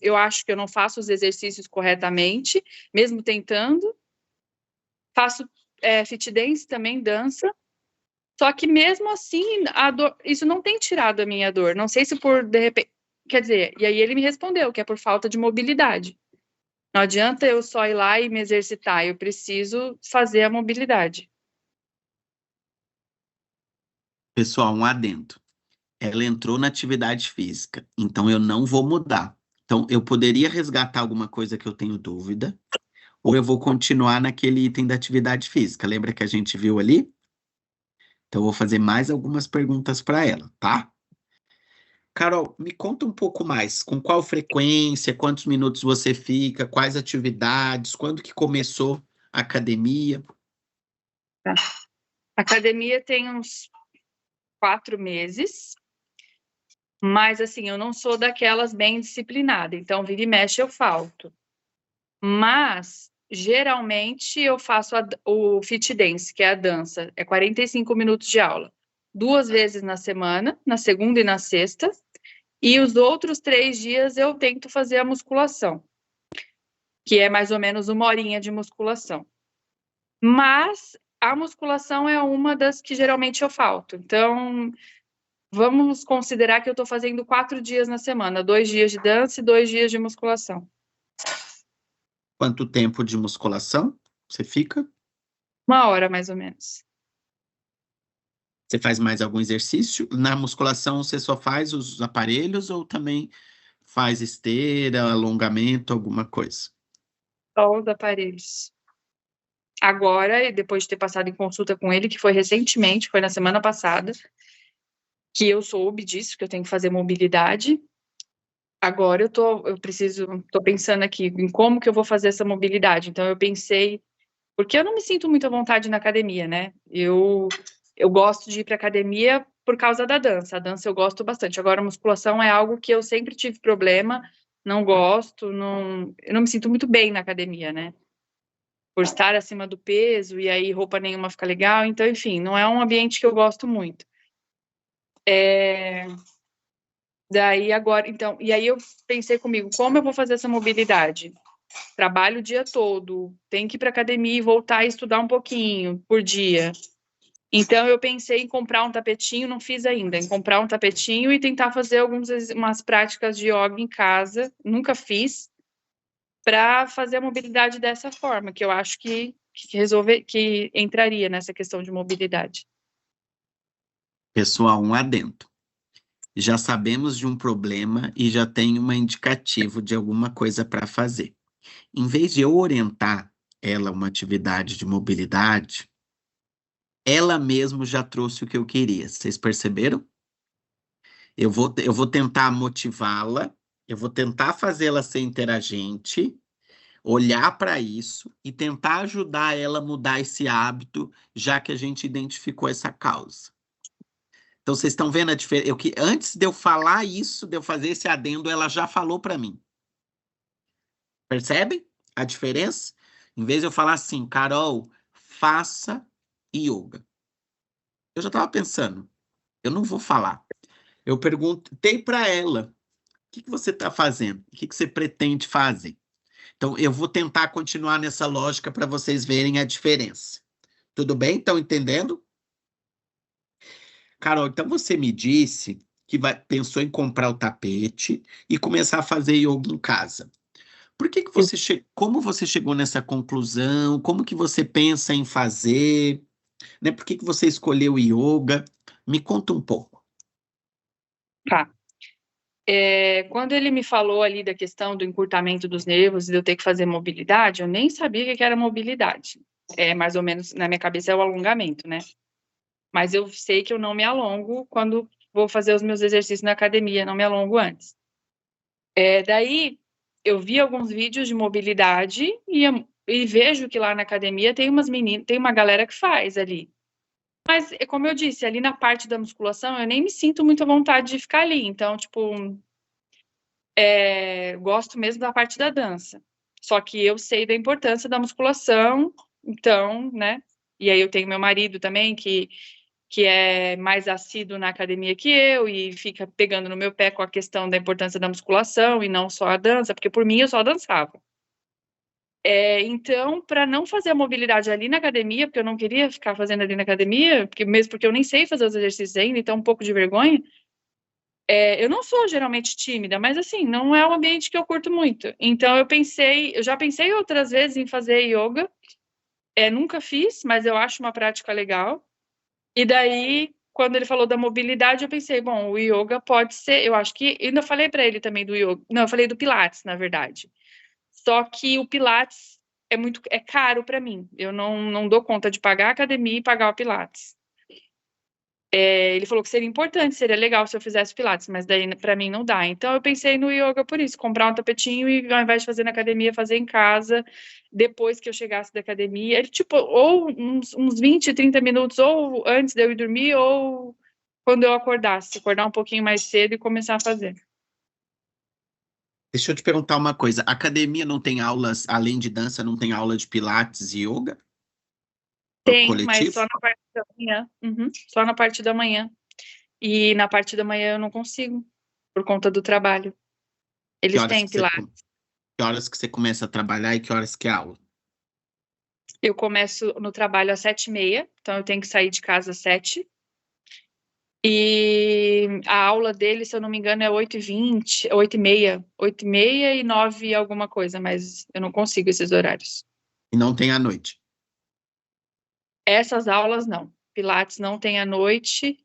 eu acho que eu não faço os exercícios corretamente, mesmo tentando. Faço fit dance também, dança. Só que mesmo assim, isso não tem tirado a minha dor. Não sei se de repente, quer dizer, e aí ele me respondeu que é por falta de mobilidade. Não adianta eu só ir lá e me exercitar, eu preciso fazer a mobilidade. Pessoal, um adendo. Ela entrou na atividade física, então eu não vou mudar. Então, eu poderia resgatar alguma coisa que eu tenho dúvida, ou eu vou continuar naquele item da atividade física. Lembra que a gente viu ali? Então, eu vou fazer mais algumas perguntas para ela, tá? Carol, me conta um pouco mais. Com qual frequência, quantos minutos você fica, quais atividades, quando que começou a academia? Tá. A academia tem uns 4 meses, mas assim, eu não sou daquelas bem disciplinada, então vira e mexe eu falto. Mas geralmente eu faço o fit dance, que é a dança, é 45 minutos de aula, 2 vezes na semana, na segunda e na sexta, e os outros 3 dias eu tento fazer a musculação, que é mais ou menos 1 horinha de musculação. Mas a musculação é uma das que geralmente eu falto, então vamos considerar que eu estou fazendo 4 dias na semana, 2 dias de dança e 2 dias de musculação. Quanto tempo de musculação você fica? 1 hora, mais ou menos. Você faz mais algum exercício? Na musculação você só faz os aparelhos ou também faz esteira, alongamento, alguma coisa? Só os aparelhos. agora, depois de ter passado em consulta com ele, que foi recentemente, foi na semana passada, que eu soube disso, que eu tenho que fazer mobilidade. Agora eu tô pensando aqui em como que eu vou fazer essa mobilidade. Então eu pensei, porque eu não me sinto muito à vontade na academia, né? Eu gosto de ir para academia por causa da dança. A dança eu gosto bastante. Agora a musculação é algo que eu sempre tive problema, não gosto, eu não me sinto muito bem na academia, né? Por estar acima do peso e aí roupa nenhuma fica legal. Então, enfim, não é um ambiente que eu gosto muito. Daí agora, então, e aí eu pensei comigo, como eu vou fazer essa mobilidade? Trabalho o dia todo, tenho que ir para academia e voltar a estudar um pouquinho por dia. Então eu pensei em comprar um tapetinho, não fiz ainda, em comprar um tapetinho e tentar fazer umas práticas de yoga em casa, nunca fiz, para fazer a mobilidade dessa forma, que eu acho que entraria nessa questão de mobilidade. Pessoal, um adendo. Já sabemos de um problema e já tem um indicativo de alguma coisa para fazer. Em vez de eu orientar ela uma atividade de mobilidade, ela mesma já trouxe o que eu queria. Vocês perceberam? Eu vou tentar motivá-la, eu vou tentar fazê-la ser interagente, olhar para isso e tentar ajudar ela a mudar esse hábito, já que a gente identificou essa causa. Então, vocês estão vendo a diferença? Antes de eu falar isso, de eu fazer esse adendo, ela já falou para mim. Percebem a diferença? Em vez de eu falar assim, Carol, faça yoga. Eu já estava pensando, eu não vou falar. Eu perguntei para ela, o que você está fazendo? O que você pretende fazer? Então, eu vou tentar continuar nessa lógica para vocês verem a diferença. Tudo bem? Estão entendendo? Carol, então você me disse que pensou em comprar o tapete e começar a fazer yoga em casa. Por que você como você chegou nessa conclusão? Como que você pensa em fazer? Né? Por que você escolheu o yoga? Me conta um pouco. Tá. Quando ele me falou ali da questão do encurtamento dos nervos e de eu ter que fazer mobilidade, eu nem sabia o que era mobilidade. Mais ou menos, na minha cabeça, é o alongamento, né? Mas eu sei que eu não me alongo quando vou fazer os meus exercícios na academia, não me alongo antes. Daí, eu vi alguns vídeos de mobilidade e vejo que lá na academia tem uma galera que faz ali. Mas, como eu disse, ali na parte da musculação, eu nem me sinto muito à vontade de ficar ali. Então, tipo, gosto mesmo da parte da dança. Só que eu sei da importância da musculação, então, né? E aí eu tenho meu marido também, que é mais assíduo na academia que eu e fica pegando no meu pé com a questão da importância da musculação e não só a dança, porque por mim eu só dançava. Então, para não fazer a mobilidade ali na academia, porque eu não queria ficar fazendo ali na academia, mesmo porque eu nem sei fazer os exercícios ainda, então um pouco de vergonha, eu não sou geralmente tímida, mas assim, não é um ambiente que eu curto muito. Então eu já pensei outras vezes em fazer yoga, nunca fiz, mas eu acho uma prática legal. E daí, quando ele falou da mobilidade, eu pensei, bom, o yoga pode ser, eu acho que, ainda falei para ele também do yoga, não, eu falei do Pilates, na verdade. Só que o Pilates é caro para mim, eu não dou conta de pagar a academia e pagar o Pilates. Ele falou que seria importante, seria legal se eu fizesse Pilates, mas daí para mim não dá. Então eu pensei no yoga por isso, comprar um tapetinho e ao invés de fazer na academia, fazer em casa, depois que eu chegasse da academia, tipo, ou uns 20, 30 minutos, ou antes de eu ir dormir, ou quando eu acordasse, acordar um pouquinho mais cedo e começar a fazer. Deixa eu te perguntar uma coisa. A academia não tem aulas, além de dança, não tem aula de Pilates e yoga? Tem, coletivo? mas só na parte da manhã. Só na parte da manhã. E na parte da manhã eu não consigo, por conta do trabalho. Eles têm Pilates. Que horas que você começa a trabalhar e que horas que é aula? Eu começo no trabalho às 7h30, então eu tenho que sair de casa às 7h. E a aula dele, se eu não me engano, é 8h20, 8h30. 8h30 e 9 alguma coisa, mas eu não consigo esses horários. E não tem à noite? Essas aulas não. Pilates não tem à noite.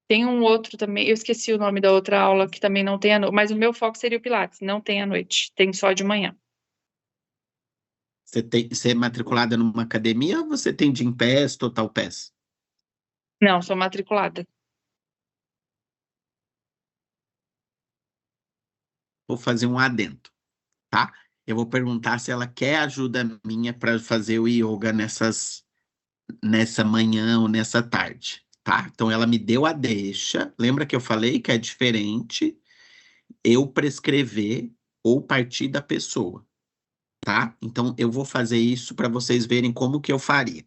Tem um outro também, eu esqueci o nome da outra aula que também não tem à noite, mas o meu foco seria o Pilates, não tem à noite, tem só de manhã. Você é matriculada numa academia ou você tem Gympass, Total Pass? Não, sou matriculada. Vou fazer um adendo, tá? Eu vou perguntar se ela quer ajuda minha para fazer o yoga nessa manhã ou nessa tarde, tá? Então ela me deu a deixa. Lembra que eu falei que é diferente eu prescrever ou partir da pessoa, tá? Então eu vou fazer isso para vocês verem como que eu faria.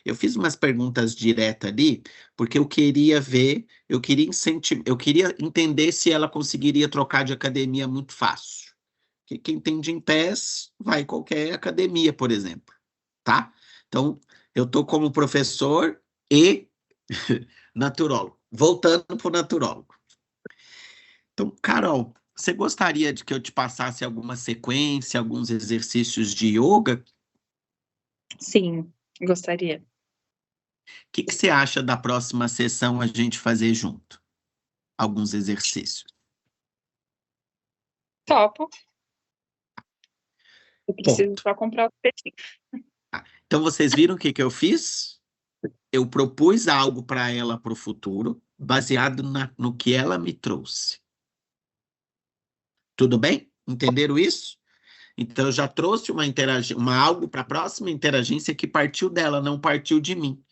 Eu fiz umas perguntas diretas ali, porque eu queria ver, eu queria entender se ela conseguiria trocar de academia muito fácil. Que quem tem Gympass vai em qualquer academia, por exemplo, tá? Então, eu tô como professor e naturólogo. Voltando para o naturólogo. Então, Carol, você gostaria de que eu te passasse alguma sequência, alguns exercícios de yoga? Sim, gostaria. O que você acha da próxima sessão a gente fazer junto? Alguns exercícios. Topo. Eu preciso Ponto. só comprar o tapetinho. Então, vocês viram o que eu fiz? Eu propus algo para ela para o futuro, baseado no que ela me trouxe. Tudo bem? Entenderam isso? Então, eu já trouxe algo para a próxima interagência que partiu dela, não partiu de mim.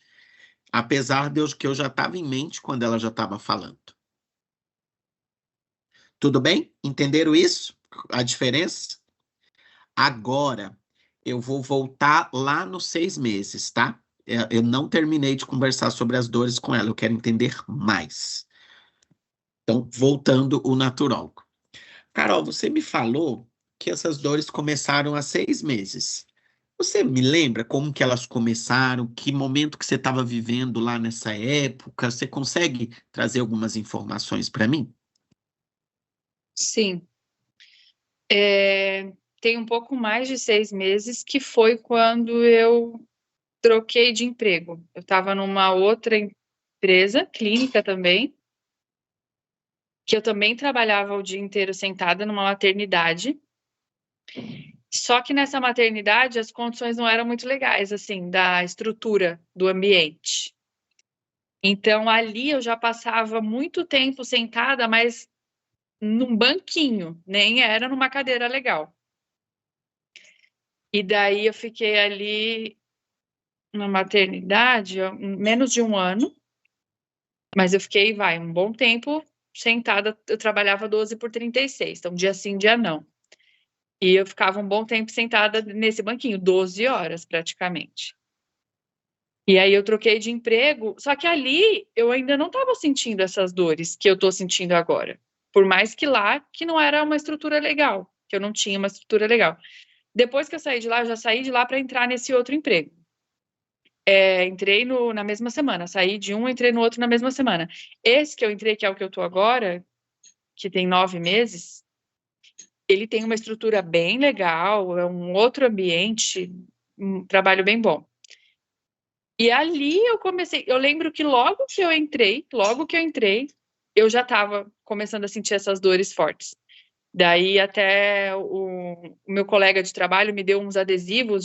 Apesar de que eu já estava em mente quando ela já estava falando. Tudo bem? Entenderam isso? A diferença? Agora, eu vou voltar lá nos 6 meses, tá? Eu não terminei de conversar sobre as dores com ela, eu quero entender mais. Então, voltando o naturólogo. Carol, você me falou que essas dores começaram há 6 meses. Você me lembra como que elas começaram? Que momento que você estava vivendo lá nessa época? Você consegue trazer algumas informações para mim? Sim. Tem um pouco mais de 6 meses, que foi quando eu troquei de emprego. Eu estava numa outra empresa, clínica também, que eu também trabalhava o dia inteiro sentada numa maternidade. Só que nessa maternidade as condições não eram muito legais, assim, da estrutura do ambiente. Então ali eu já passava muito tempo sentada, mas num banquinho, nem era numa cadeira legal. E daí eu fiquei ali na maternidade menos de um ano, mas eu fiquei, um bom tempo sentada. Eu trabalhava 12 por 36, então dia sim, dia não. E eu ficava um bom tempo sentada nesse banquinho, 12 horas praticamente. E aí eu troquei de emprego, só que ali eu ainda não estava sentindo essas dores que eu estou sentindo agora. Por mais que lá, que não era uma estrutura legal, que eu não tinha uma estrutura legal. Depois que eu saí de lá, eu já saí de lá para entrar nesse outro emprego. Entrei na mesma semana, saí de um, entrei no outro na mesma semana. Esse que eu entrei, que é o que eu estou agora, que tem 9 meses, ele tem uma estrutura bem legal, é um outro ambiente, um trabalho bem bom. E ali eu lembro que logo que eu entrei, eu já estava começando a sentir essas dores fortes. Daí até o meu colega de trabalho me deu uns adesivos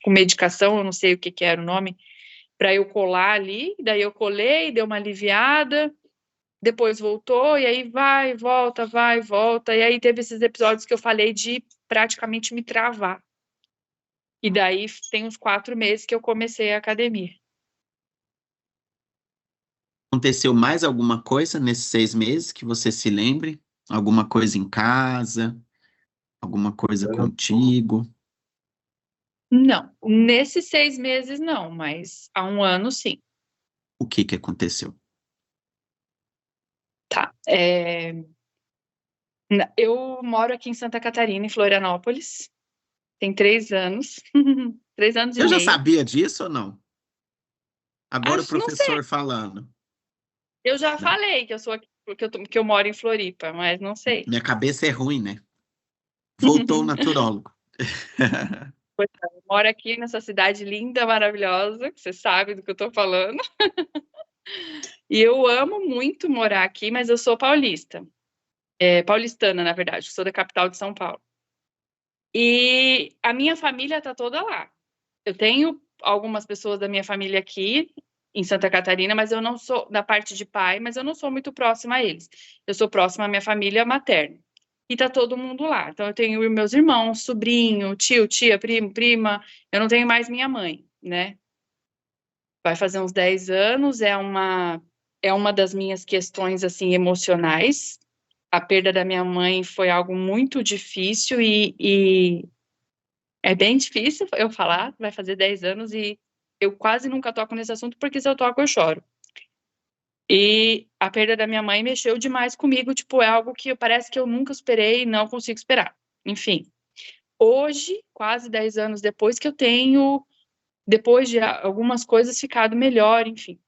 com medicação, eu não sei o que era o nome, para eu colar ali. Daí eu colei, deu uma aliviada, depois voltou, e aí vai, volta. E aí teve esses episódios que eu falei de praticamente me travar. E daí tem uns 4 meses que eu comecei a academia. Aconteceu mais alguma coisa nesses 6 meses que você se lembre? Alguma coisa em casa? Alguma coisa contigo? Não, nesses 6 meses não, mas há um ano sim. O que aconteceu? Tá. Eu moro aqui em Santa Catarina, em Florianópolis. Tem 3 anos. 3 anos e Eu já meio. sabia disso ou não? Agora o Não sei. professor falando. Eu já falei que eu sou aqui, que eu moro em Floripa, mas não sei. Minha cabeça é ruim, né? Voltou o naturólogo. Eu moro aqui nessa cidade linda, maravilhosa, que você sabe do que eu tô falando. E eu amo muito morar aqui, mas eu sou paulista. Paulistana, na verdade. Sou da capital de São Paulo. E a minha família está toda lá. Eu tenho algumas pessoas da minha família aqui em Santa Catarina, mas eu não sou da parte de pai, mas eu não sou muito próxima a eles. Eu sou próxima à minha família materna. E tá todo mundo lá. Então eu tenho meus irmãos, sobrinho, tio, tia, primo, prima. Eu não tenho mais minha mãe, né? Vai fazer uns 10 anos, é uma das minhas questões assim emocionais. A perda da minha mãe foi algo muito difícil e é bem difícil eu falar, vai fazer 10 anos e eu quase nunca toco nesse assunto, porque se eu toco eu choro. E a perda da minha mãe mexeu demais comigo, tipo, é algo que parece que eu nunca superei e não consigo esperar. Enfim, hoje, quase 10 anos depois que eu tenho, depois de algumas coisas ficado melhor, enfim.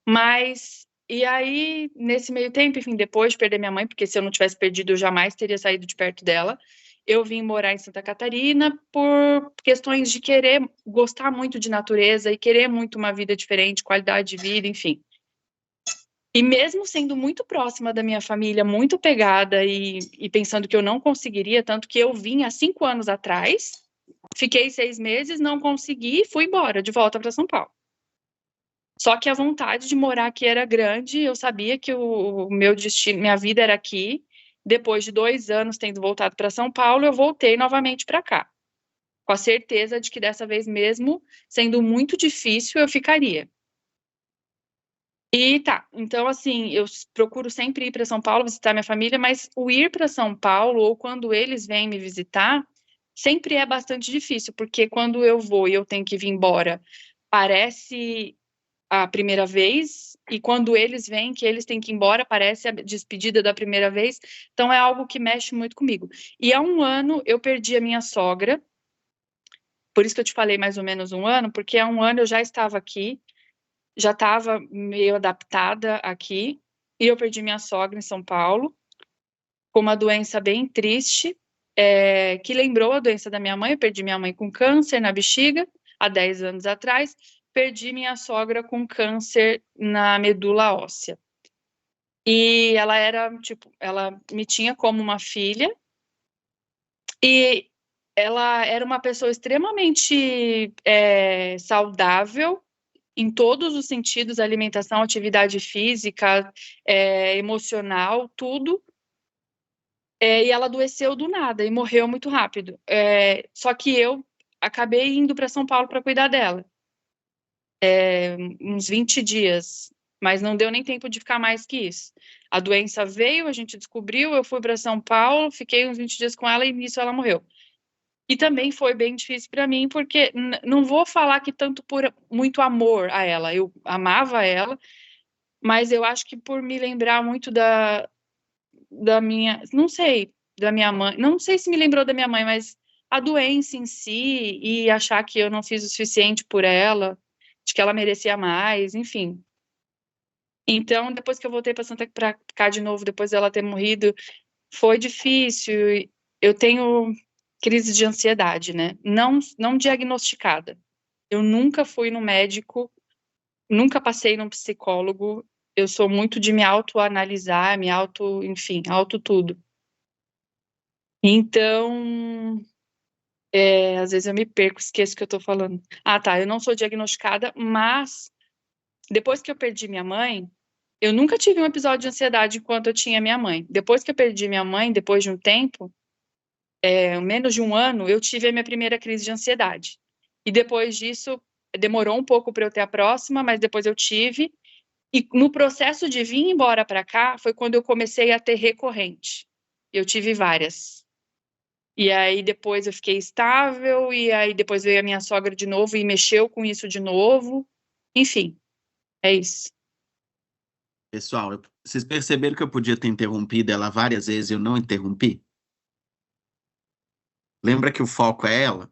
Mas, e aí, nesse meio tempo, enfim, depois de perder minha mãe, porque se eu não tivesse perdido, eu jamais teria saído de perto dela, eu vim morar em Santa Catarina por questões de querer gostar muito de natureza e querer muito uma vida diferente, qualidade de vida, enfim. E mesmo sendo muito próxima da minha família, muito pegada e pensando que eu não conseguiria, tanto que eu vim há 5 anos atrás, fiquei 6 meses, não consegui e fui embora, de volta para São Paulo. Só que a vontade de morar aqui era grande, eu sabia que o meu destino, minha vida era aqui. Depois de 2 anos tendo voltado para São Paulo, eu voltei novamente para cá, com a certeza de que dessa vez mesmo, sendo muito difícil, eu ficaria. E tá, então assim, eu procuro sempre ir para São Paulo visitar minha família, mas o ir para São Paulo, ou quando eles vêm me visitar, sempre é bastante difícil, porque quando eu vou e eu tenho que vir embora, parece a primeira vez, e quando eles vêm, que eles têm que ir embora, parece a despedida da primeira vez, então é algo que mexe muito comigo. E há 1 ano eu perdi a minha sogra, por isso que eu te falei mais ou menos 1 ano, porque há 1 ano eu já estava aqui, já estava meio adaptada aqui, e eu perdi minha sogra em São Paulo, com uma doença bem triste, que lembrou a doença da minha mãe. Eu perdi minha mãe com câncer na bexiga, há 10 anos atrás, perdi minha sogra com câncer na medula óssea. E ela era, tipo, ela me tinha como uma filha, e ela era uma pessoa extremamente saudável, em todos os sentidos, alimentação, atividade física, emocional, tudo. E ela adoeceu do nada e morreu muito rápido. Só que eu acabei indo para São Paulo para cuidar dela. Uns 20 dias, mas não deu nem tempo de ficar mais que isso. A doença veio, a gente descobriu, eu fui para São Paulo, fiquei uns 20 dias com ela e nisso ela morreu. E também foi bem difícil para mim, porque não vou falar que tanto por muito amor a ela, eu amava ela, mas eu acho que por me lembrar muito da minha, não sei, da minha mãe, não sei se me lembrou da minha mãe, mas a doença em si e achar que eu não fiz o suficiente por ela, de que ela merecia mais, enfim. Então, depois que eu voltei para cá de novo, depois dela ter morrido, foi difícil. Eu tenho crise de ansiedade, né? Não diagnosticada. Eu nunca fui no médico, nunca passei num psicólogo. Eu sou muito de me autoanalisar, enfim, auto tudo. Então, às vezes eu me perco, esqueço o que eu tô falando. Ah, tá, eu não sou diagnosticada, mas depois que eu perdi minha mãe, eu nunca tive um episódio de ansiedade enquanto eu tinha minha mãe. Depois que eu perdi minha mãe, depois de um tempo, menos de 1 ano, eu tive a minha primeira crise de ansiedade. E depois disso, demorou um pouco para eu ter a próxima, mas depois eu tive. E no processo de vir embora para cá, foi quando eu comecei a ter recorrente. Eu tive várias. E aí depois eu fiquei estável, e aí depois veio a minha sogra de novo e mexeu com isso de novo. Enfim, é isso. Pessoal, vocês perceberam que eu podia ter interrompido ela várias vezes e eu não interrompi? Lembra que o foco é ela?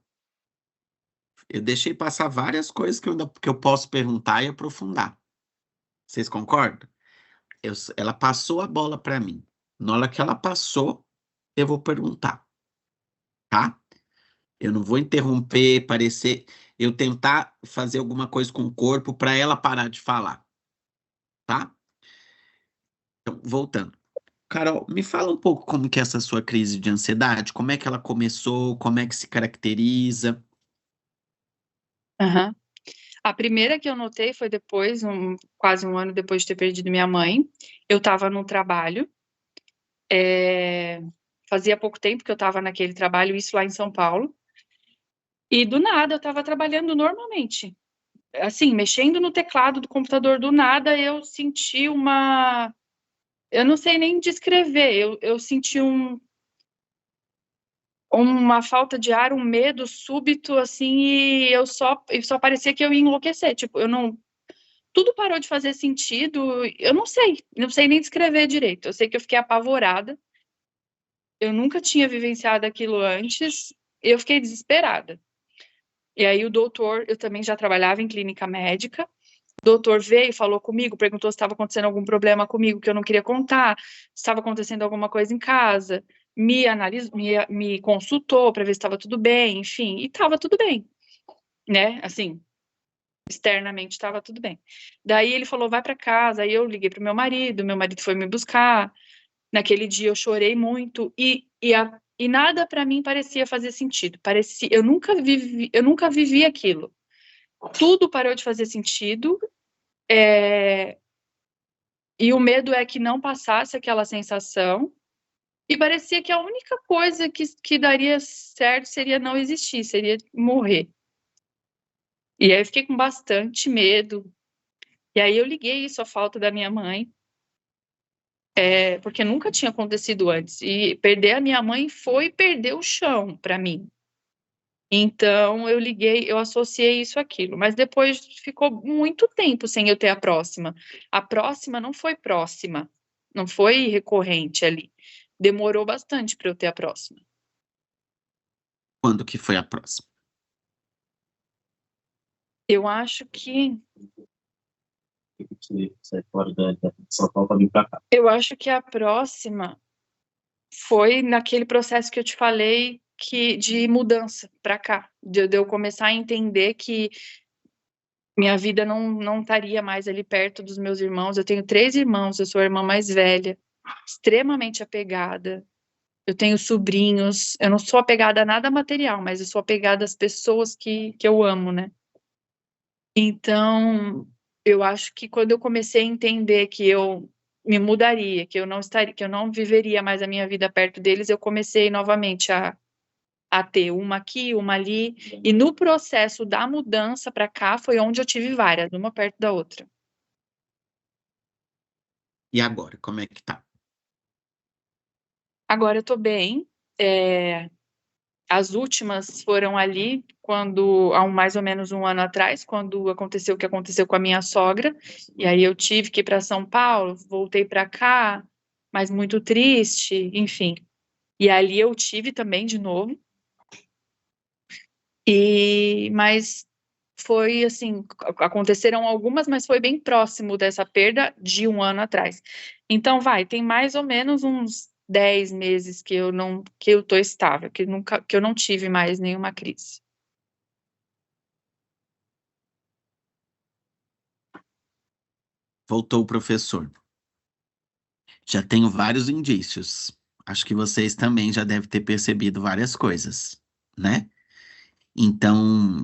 Eu deixei passar várias coisas que eu posso perguntar e aprofundar. Vocês concordam? Ela passou a bola para mim. Na hora que ela passou, eu vou perguntar. Tá? Eu não vou interromper, eu tentar fazer alguma coisa com o corpo para ela parar de falar. Tá? Então, voltando. Carol, me fala um pouco como que é essa sua crise de ansiedade, como é que ela começou, como é que se caracteriza? Aham. A primeira que eu notei foi depois, quase um ano depois de ter perdido minha mãe. Eu estava no trabalho, fazia pouco tempo que eu estava naquele trabalho, isso lá em São Paulo, e do nada eu estava trabalhando normalmente. Assim, mexendo no teclado do computador, do nada eu senti uma... Eu não sei nem descrever, eu senti uma falta de ar, um medo súbito, assim, e só parecia que eu ia enlouquecer. Tipo, eu não... Tudo parou de fazer sentido, eu não sei nem descrever direito. Eu sei que eu fiquei apavorada, eu nunca tinha vivenciado aquilo antes, e eu fiquei desesperada. E aí o doutor, eu também já trabalhava em clínica médica, o doutor veio, falou comigo, perguntou se estava acontecendo algum problema comigo que eu não queria contar, se estava acontecendo alguma coisa em casa, me analisou, me consultou para ver se estava tudo bem, enfim, e estava tudo bem, né? Assim, externamente estava tudo bem. Daí ele falou, vai para casa. Aí eu liguei para o meu marido foi me buscar. Naquele dia eu chorei muito e nada para mim parecia fazer sentido. Parecia, eu nunca vivi aquilo. Tudo parou de fazer sentido. E o medo é que não passasse aquela sensação. E parecia que a única coisa que daria certo seria não existir, seria morrer. E aí eu fiquei com bastante medo. E aí eu liguei isso à falta da minha mãe, porque nunca tinha acontecido antes. E perder a minha mãe foi perder o chão para mim. Então eu liguei, eu associei isso àquilo. Mas depois ficou muito tempo sem eu ter a próxima. A próxima não foi próxima, não foi recorrente ali. Demorou bastante para eu ter a próxima. Quando que foi a próxima? Eu acho que Você sai fora da São Paulo para vir para cá. Eu acho que a próxima foi naquele processo que eu te falei de mudança para cá, de eu começar a entender que minha vida não estaria mais ali perto dos meus irmãos. Eu tenho 3 irmãos, eu sou a irmã mais velha, extremamente apegada. Eu tenho sobrinhos, eu não sou apegada a nada material, mas eu sou apegada às pessoas que eu amo, né? Então, eu acho que quando eu comecei a entender que eu me mudaria, que eu não viveria mais a minha vida perto deles, eu comecei novamente a ter uma aqui, uma ali, e no processo da mudança para cá foi onde eu tive várias, uma perto da outra. E agora, como é que tá? Agora eu tô bem, as últimas foram ali, há mais ou menos um ano atrás, quando aconteceu o que aconteceu com a minha sogra, e aí eu tive que ir para São Paulo, voltei para cá, mas muito triste, enfim. E ali eu tive também de novo, mas foi assim, aconteceram algumas, mas foi bem próximo dessa perda de um ano atrás. Então tem mais ou menos uns 10 meses que eu tô estável, que eu não tive mais nenhuma crise. Voltou o professor. Já tenho vários indícios. Acho que vocês também já devem ter percebido várias coisas, né? Então,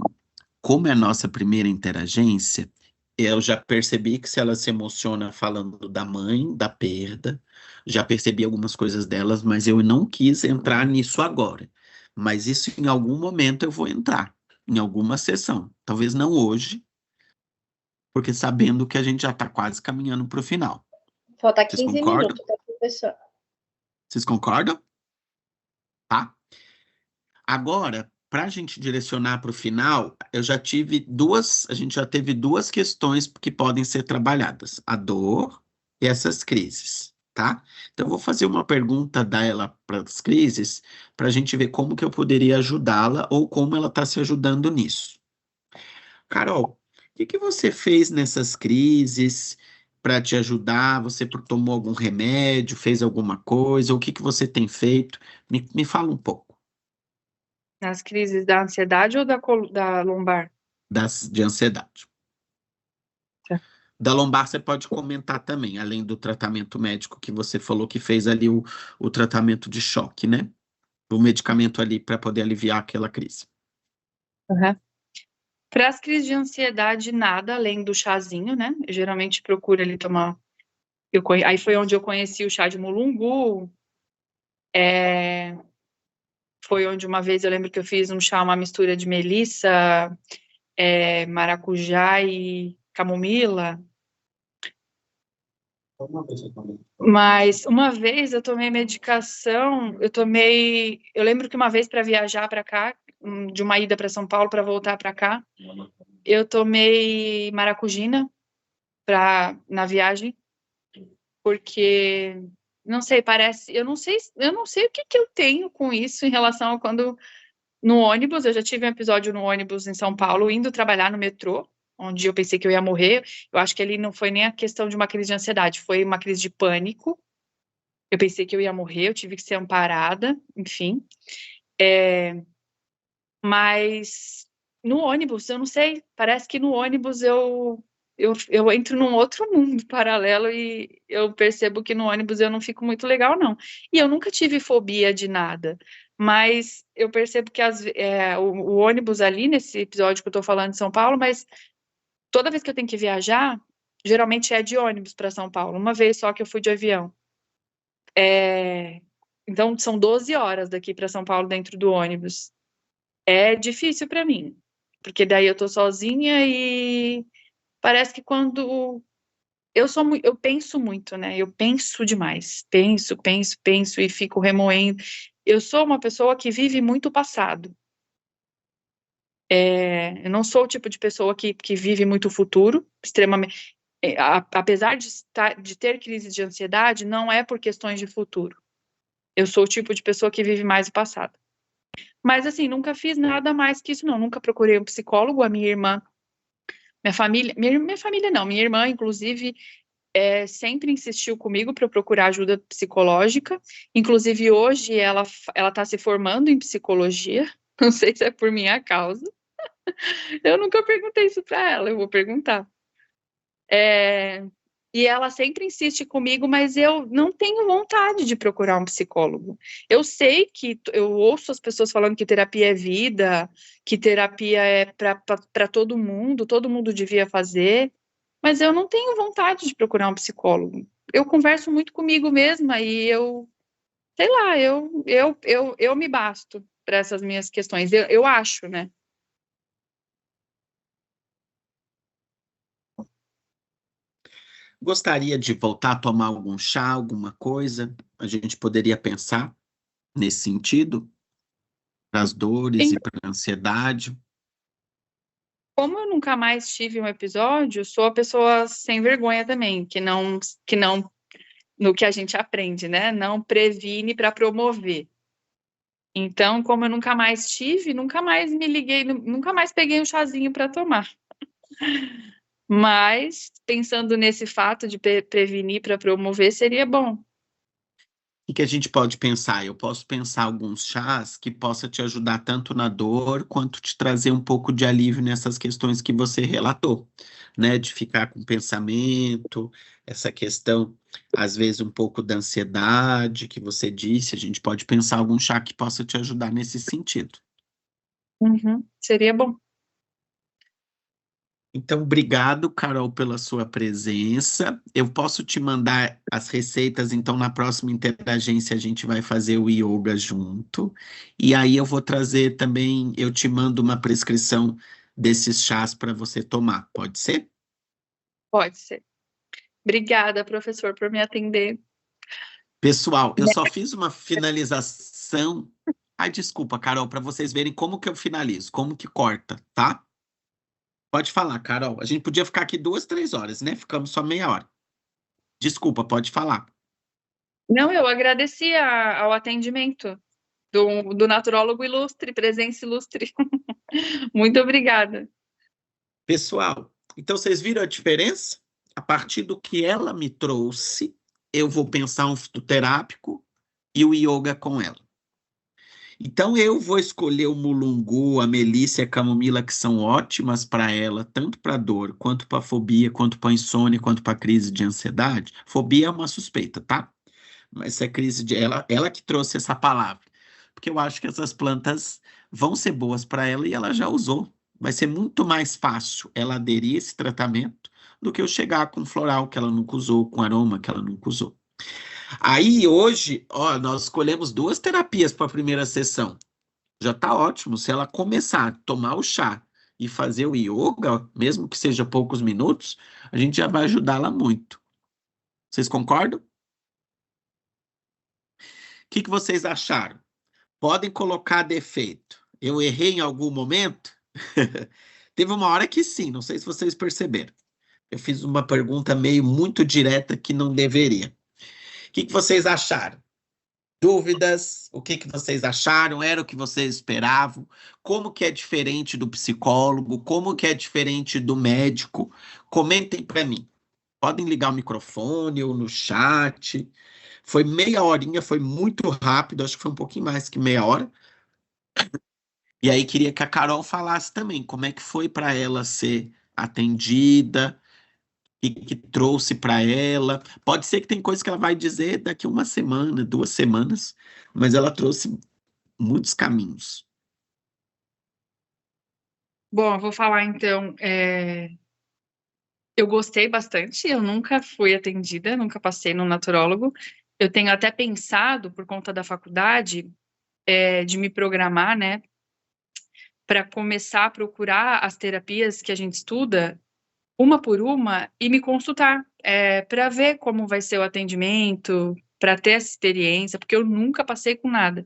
como é a nossa primeira interagência, eu já percebi que se ela se emociona falando da mãe, da perda, já percebi algumas coisas delas, mas eu não quis entrar nisso agora. Mas isso em algum momento eu vou entrar, em alguma sessão. Talvez não hoje, porque sabendo que a gente já está quase caminhando para o final. Falta Vocês 15 concordam? minutos, tá, professor? Vocês concordam? Tá? Agora, para a gente direcionar para o final, a gente já teve 2 questões que podem ser trabalhadas: a dor e essas crises, tá? Então, eu vou fazer uma pergunta dela para as crises, para a gente ver como que eu poderia ajudá-la ou como ela está se ajudando nisso. Carol, o que que você fez nessas crises para te ajudar? Você tomou algum remédio, fez alguma coisa? O que que você tem feito? Me fala um pouco. Nas crises da ansiedade ou da lombar? De ansiedade. Tá. Da lombar você pode comentar também, além do tratamento médico que você falou que fez ali o tratamento de choque, né? O medicamento ali para poder aliviar aquela crise. Uhum. Para as crises de ansiedade, nada além do chazinho, né? Eu geralmente procuro ali tomar. Aí foi onde eu conheci o chá de mulungu. Foi onde uma vez eu lembro que eu fiz um chá, uma mistura de melissa, maracujá e camomila. Mas uma vez eu tomei medicação, eu lembro que uma vez para viajar para cá, de uma ida para São Paulo para voltar para cá, eu tomei maracujina na viagem, porque não sei, eu não sei o que eu tenho com isso em relação a quando no ônibus, eu já tive um episódio no ônibus em São Paulo, indo trabalhar no metrô, onde eu pensei que eu ia morrer. Eu acho que ali não foi nem a questão de uma crise de ansiedade, foi uma crise de pânico. Eu pensei que eu ia morrer, eu tive que ser amparada, enfim. Mas no ônibus, eu não sei, parece que no ônibus eu entro num outro mundo paralelo e eu percebo que no ônibus eu não fico muito legal, não. E eu nunca tive fobia de nada, mas eu percebo que o ônibus ali, nesse episódio que eu tô falando de São Paulo, mas toda vez que eu tenho que viajar, geralmente é de ônibus para São Paulo. Uma vez só que eu fui de avião. Então, são 12 horas daqui para São Paulo dentro do ônibus. É difícil para mim, porque daí eu tô sozinha e parece que quando eu penso muito, né? Eu penso demais. Penso e fico remoendo. Eu sou uma pessoa que vive muito o passado. Eu não sou o tipo de pessoa que vive muito o futuro, extremamente. Apesar de ter crise de ansiedade, não é por questões de futuro. Eu sou o tipo de pessoa que vive mais o passado. Mas, assim, nunca fiz nada mais que isso, não. Nunca procurei um psicólogo. A minha irmã, minha família não. Minha irmã, inclusive, sempre insistiu comigo para eu procurar ajuda psicológica. Inclusive, hoje, ela está se formando em psicologia. Não sei se é por minha causa. Eu nunca perguntei isso para ela, eu vou perguntar. E ela sempre insiste comigo, mas eu não tenho vontade de procurar um psicólogo. Eu sei que eu ouço as pessoas falando que terapia é vida, que terapia é para todo mundo devia fazer, mas eu não tenho vontade de procurar um psicólogo. Eu converso muito comigo mesma e sei lá, eu me basto para essas minhas questões. Eu acho, né? Gostaria de voltar a tomar algum chá, alguma coisa? A gente poderia pensar nesse sentido, para as dores e para a ansiedade. Como eu nunca mais tive um episódio, sou a pessoa sem vergonha também, que não, no que a gente aprende, né? Não previne para promover. Então, como eu nunca mais tive, nunca mais me liguei, nunca mais peguei um chazinho para tomar. Mas, pensando nesse fato de prevenir para promover, seria bom. O que a gente pode pensar? Eu posso pensar alguns chás que possa te ajudar tanto na dor quanto te trazer um pouco de alívio nessas questões que você relatou, né? De ficar com pensamento, essa questão, às vezes, um pouco da ansiedade que você disse. A gente pode pensar algum chá que possa te ajudar nesse sentido. Seria bom. Então, obrigado, Carol, pela sua presença. Eu posso te mandar as receitas, então na próxima interagência a gente vai fazer o yoga junto. E aí eu vou trazer também, eu te mando uma prescrição desses chás para você tomar, pode ser? Pode ser. Obrigada, professor, por me atender. Pessoal, eu só fiz uma finalização. Ai, desculpa, Carol, para vocês verem como que eu finalizo, como que corta, tá? Pode falar, Carol. A gente podia ficar aqui 2, 3 horas, né? Ficamos só meia hora. Desculpa, pode falar. Não, eu agradeci ao atendimento do naturólogo ilustre, presença ilustre. Muito obrigada. Pessoal, então vocês viram a diferença? A partir do que ela me trouxe, eu vou pensar um fitoterápico e o yoga com ela. Então, eu vou escolher o mulungu, a melícia e a camomila, que são ótimas para ela, tanto para dor, quanto para fobia, quanto para insônia, quanto para crise de ansiedade. Fobia é uma suspeita, tá? Mas é crise de... Ela que trouxe essa palavra. Porque eu acho que essas plantas vão ser boas para ela e ela já usou. Vai ser muito mais fácil ela aderir a esse tratamento do que eu chegar com floral que ela nunca usou, com aroma que ela nunca usou. Aí hoje, ó, nós escolhemos 2 terapias para a primeira sessão. Já está ótimo. Se ela começar a tomar o chá e fazer o yoga, mesmo que seja poucos minutos, a gente já vai ajudá-la muito. Vocês concordam? O que vocês acharam? Podem colocar defeito. Eu errei em algum momento? Teve uma hora que sim, não sei se vocês perceberam. Eu fiz uma pergunta meio muito direta que não deveria. O que vocês acharam? Dúvidas? O que vocês acharam? Era o que vocês esperavam? Como que é diferente do psicólogo? Como que é diferente do médico? Comentem para mim. Podem ligar o microfone ou no chat. Foi meia horinha, foi muito rápido, acho que foi um pouquinho mais que meia hora. E aí queria que a Carol falasse também como é que foi para ela ser atendida, o que trouxe para ela. Pode ser que tem coisa que ela vai dizer daqui 1 semana, 2 semanas, mas ela trouxe muitos caminhos. Bom, eu vou falar então. Eu gostei bastante, eu nunca fui atendida, nunca passei no naturólogo. Eu tenho até pensado, por conta da faculdade, de me programar, né, para começar a procurar as terapias que a gente estuda, uma por uma, e me consultar, para ver como vai ser o atendimento, para ter essa experiência, porque eu nunca passei com nada.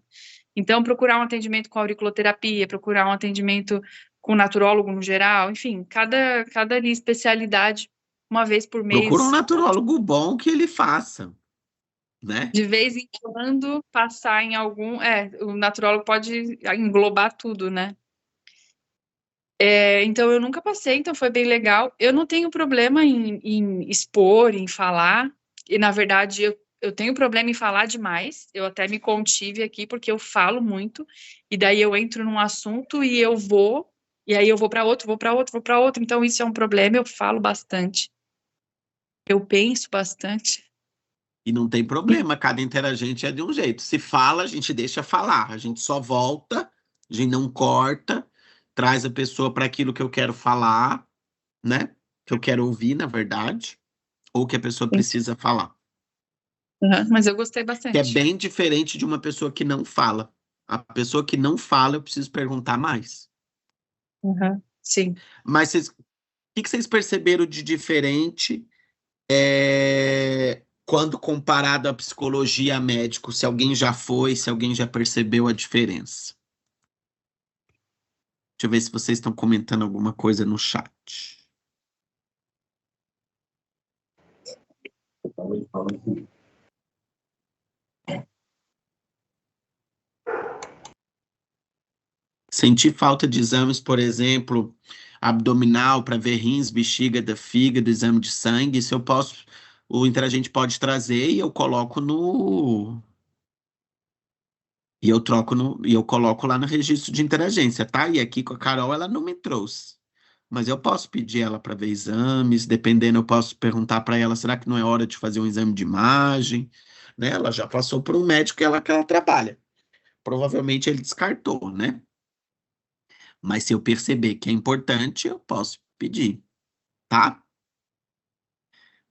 Então, procurar um atendimento com auriculoterapia, procurar um atendimento com naturólogo no geral, enfim, cada ali especialidade, uma vez por mês. Procura um naturólogo bom que ele faça, né? De vez em quando, passar em algum... o naturólogo pode englobar tudo, né? Então, eu nunca passei, então foi bem legal. Eu não tenho problema em expor, em falar, e, na verdade, eu tenho problema em falar demais, eu até me contive aqui, porque eu falo muito, e daí eu entro num assunto e aí eu vou para outro, vou para outro, vou para outro, então isso é um problema, eu falo bastante. Eu penso bastante. E não tem problema, cada interagente é de um jeito. Se fala, a gente deixa falar, a gente só volta, a gente não corta, traz a pessoa para aquilo que eu quero falar, né? Que eu quero ouvir, na verdade, ou que a pessoa precisa falar. Mas eu gostei bastante. Que é bem diferente de uma pessoa que não fala. A pessoa que não fala, eu preciso perguntar mais. Sim. Mas o que vocês perceberam de diferente quando comparado à psicologia a médico? Se alguém já foi, se alguém já percebeu a diferença? Deixa eu ver se vocês estão comentando alguma coisa no chat. Sentir falta de exames, por exemplo, abdominal para ver rins, bexiga, da fígado, exame de sangue, se eu posso, o interagente pode trazer e eu coloco e eu coloco lá no registro de interagência, tá? E aqui com a Carol ela não me trouxe. Mas eu posso pedir ela para ver exames, dependendo, eu posso perguntar para ela, será que não é hora de fazer um exame de imagem? Né? Ela já passou por um médico que ela trabalha. Provavelmente ele descartou, né? Mas se eu perceber que é importante, eu posso pedir, tá?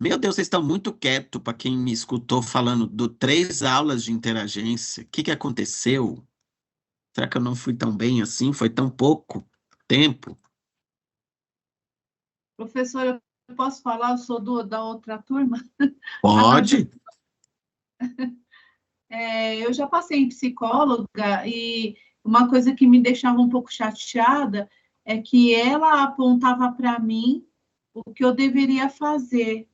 Meu Deus, vocês estão muito quietos para quem me escutou falando do 3 aulas de interagência. O que aconteceu? Será que eu não fui tão bem assim? Foi tão pouco tempo? Professora, eu posso falar? Eu sou da outra turma. Pode. Eu já passei em psicóloga e uma coisa que me deixava um pouco chateada é que ela apontava para mim o que eu deveria fazer,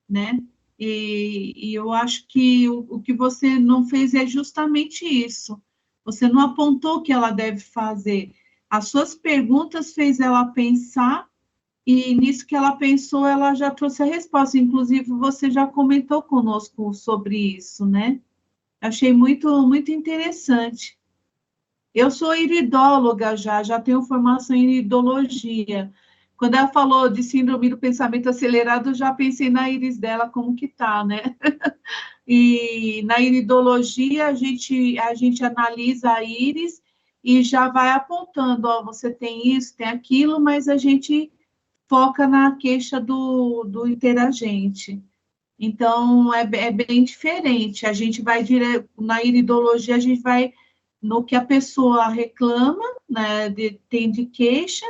né? E eu acho que o que você não fez é justamente isso. Você não apontou o que ela deve fazer. As suas perguntas fez ela pensar e nisso que ela pensou, ela já trouxe a resposta. Inclusive, você já comentou conosco sobre isso, né? Achei muito, muito interessante. Eu sou iridóloga já tenho formação em iridologia. Quando ela falou de síndrome do pensamento acelerado, eu já pensei na íris dela, como que tá, né? E na iridologia, a gente analisa a íris e já vai apontando, ó, você tem isso, tem aquilo, mas a gente foca na queixa do interagente. Então, é bem diferente. A gente vai direto, na iridologia, a gente vai no que a pessoa reclama, né, tem de queixa,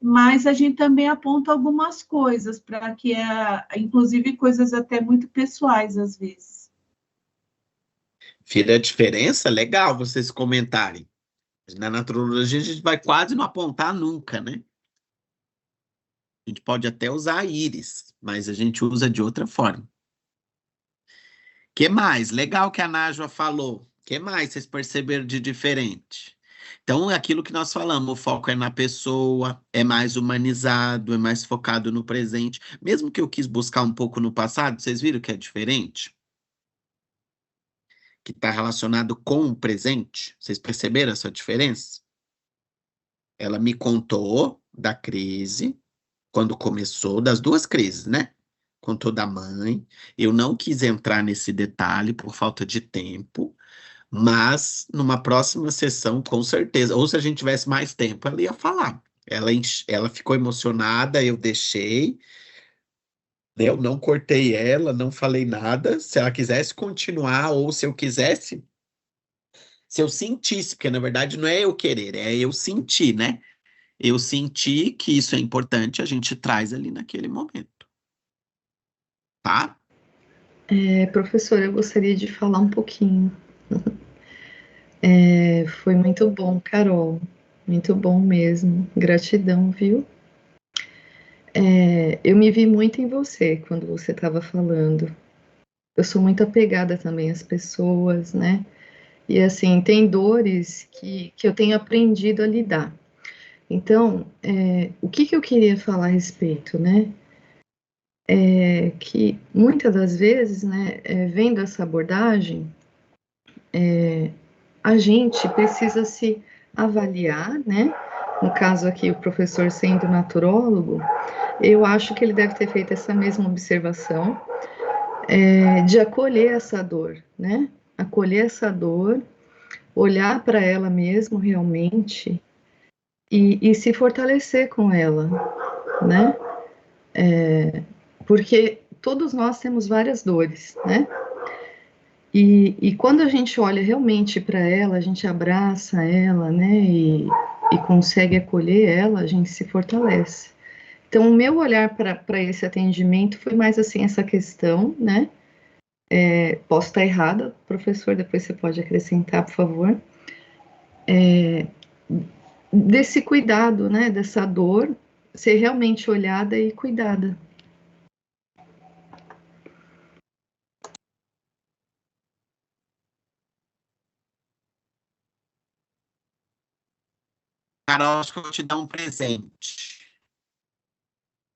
mas a gente também aponta algumas coisas para que, inclusive, coisas até muito pessoais, às vezes. Filha, a diferença? Legal vocês comentarem. Na naturologia, a gente vai quase não apontar nunca, né? A gente pode até usar a íris, mas a gente usa de outra forma. Que mais? Legal que a Nájua falou. Que mais vocês perceberam de diferente? Então, é aquilo que nós falamos, o foco é na pessoa, é mais humanizado, é mais focado no presente. Mesmo que eu quis buscar um pouco no passado, vocês viram que é diferente? Que está relacionado com o presente? Vocês perceberam essa diferença? Ela me contou da crise, quando começou, das duas crises, né? Contou da mãe. Eu não quis entrar nesse detalhe por falta de tempo, mas numa próxima sessão, com certeza, ou se a gente tivesse mais tempo, ela ia falar. Ela ficou emocionada, eu deixei, né? Eu não cortei ela, não falei nada. Se ela quisesse continuar, ou se eu quisesse, se eu sentisse, porque na verdade não é eu querer, é eu sentir, né? Eu senti que isso é importante, a gente traz ali naquele momento. Tá? Professora, eu gostaria de falar um pouquinho. Foi muito bom, Carol. Muito bom mesmo. Gratidão, viu? Eu me vi muito em você quando você estava falando. Eu sou muito apegada também às pessoas, né? E assim, tem dores que eu tenho aprendido a lidar. Então, o que eu queria falar a respeito, né? É que muitas das vezes, né, vendo essa abordagem, a gente precisa se avaliar, né? No caso aqui, o professor sendo naturólogo, eu acho que ele deve ter feito essa mesma observação, de acolher essa dor, né? Acolher essa dor, olhar para ela mesmo realmente e se fortalecer com ela, né? Porque todos nós temos várias dores, né? E quando a gente olha realmente para ela, a gente abraça ela, né? E consegue acolher ela, a gente se fortalece. Então, o meu olhar para esse atendimento foi mais assim, essa questão, né? Posso estar errada, professor, depois você pode acrescentar, por favor. Desse cuidado, né? Dessa dor, ser realmente olhada e cuidada. Carol, acho que eu vou te dar um presente.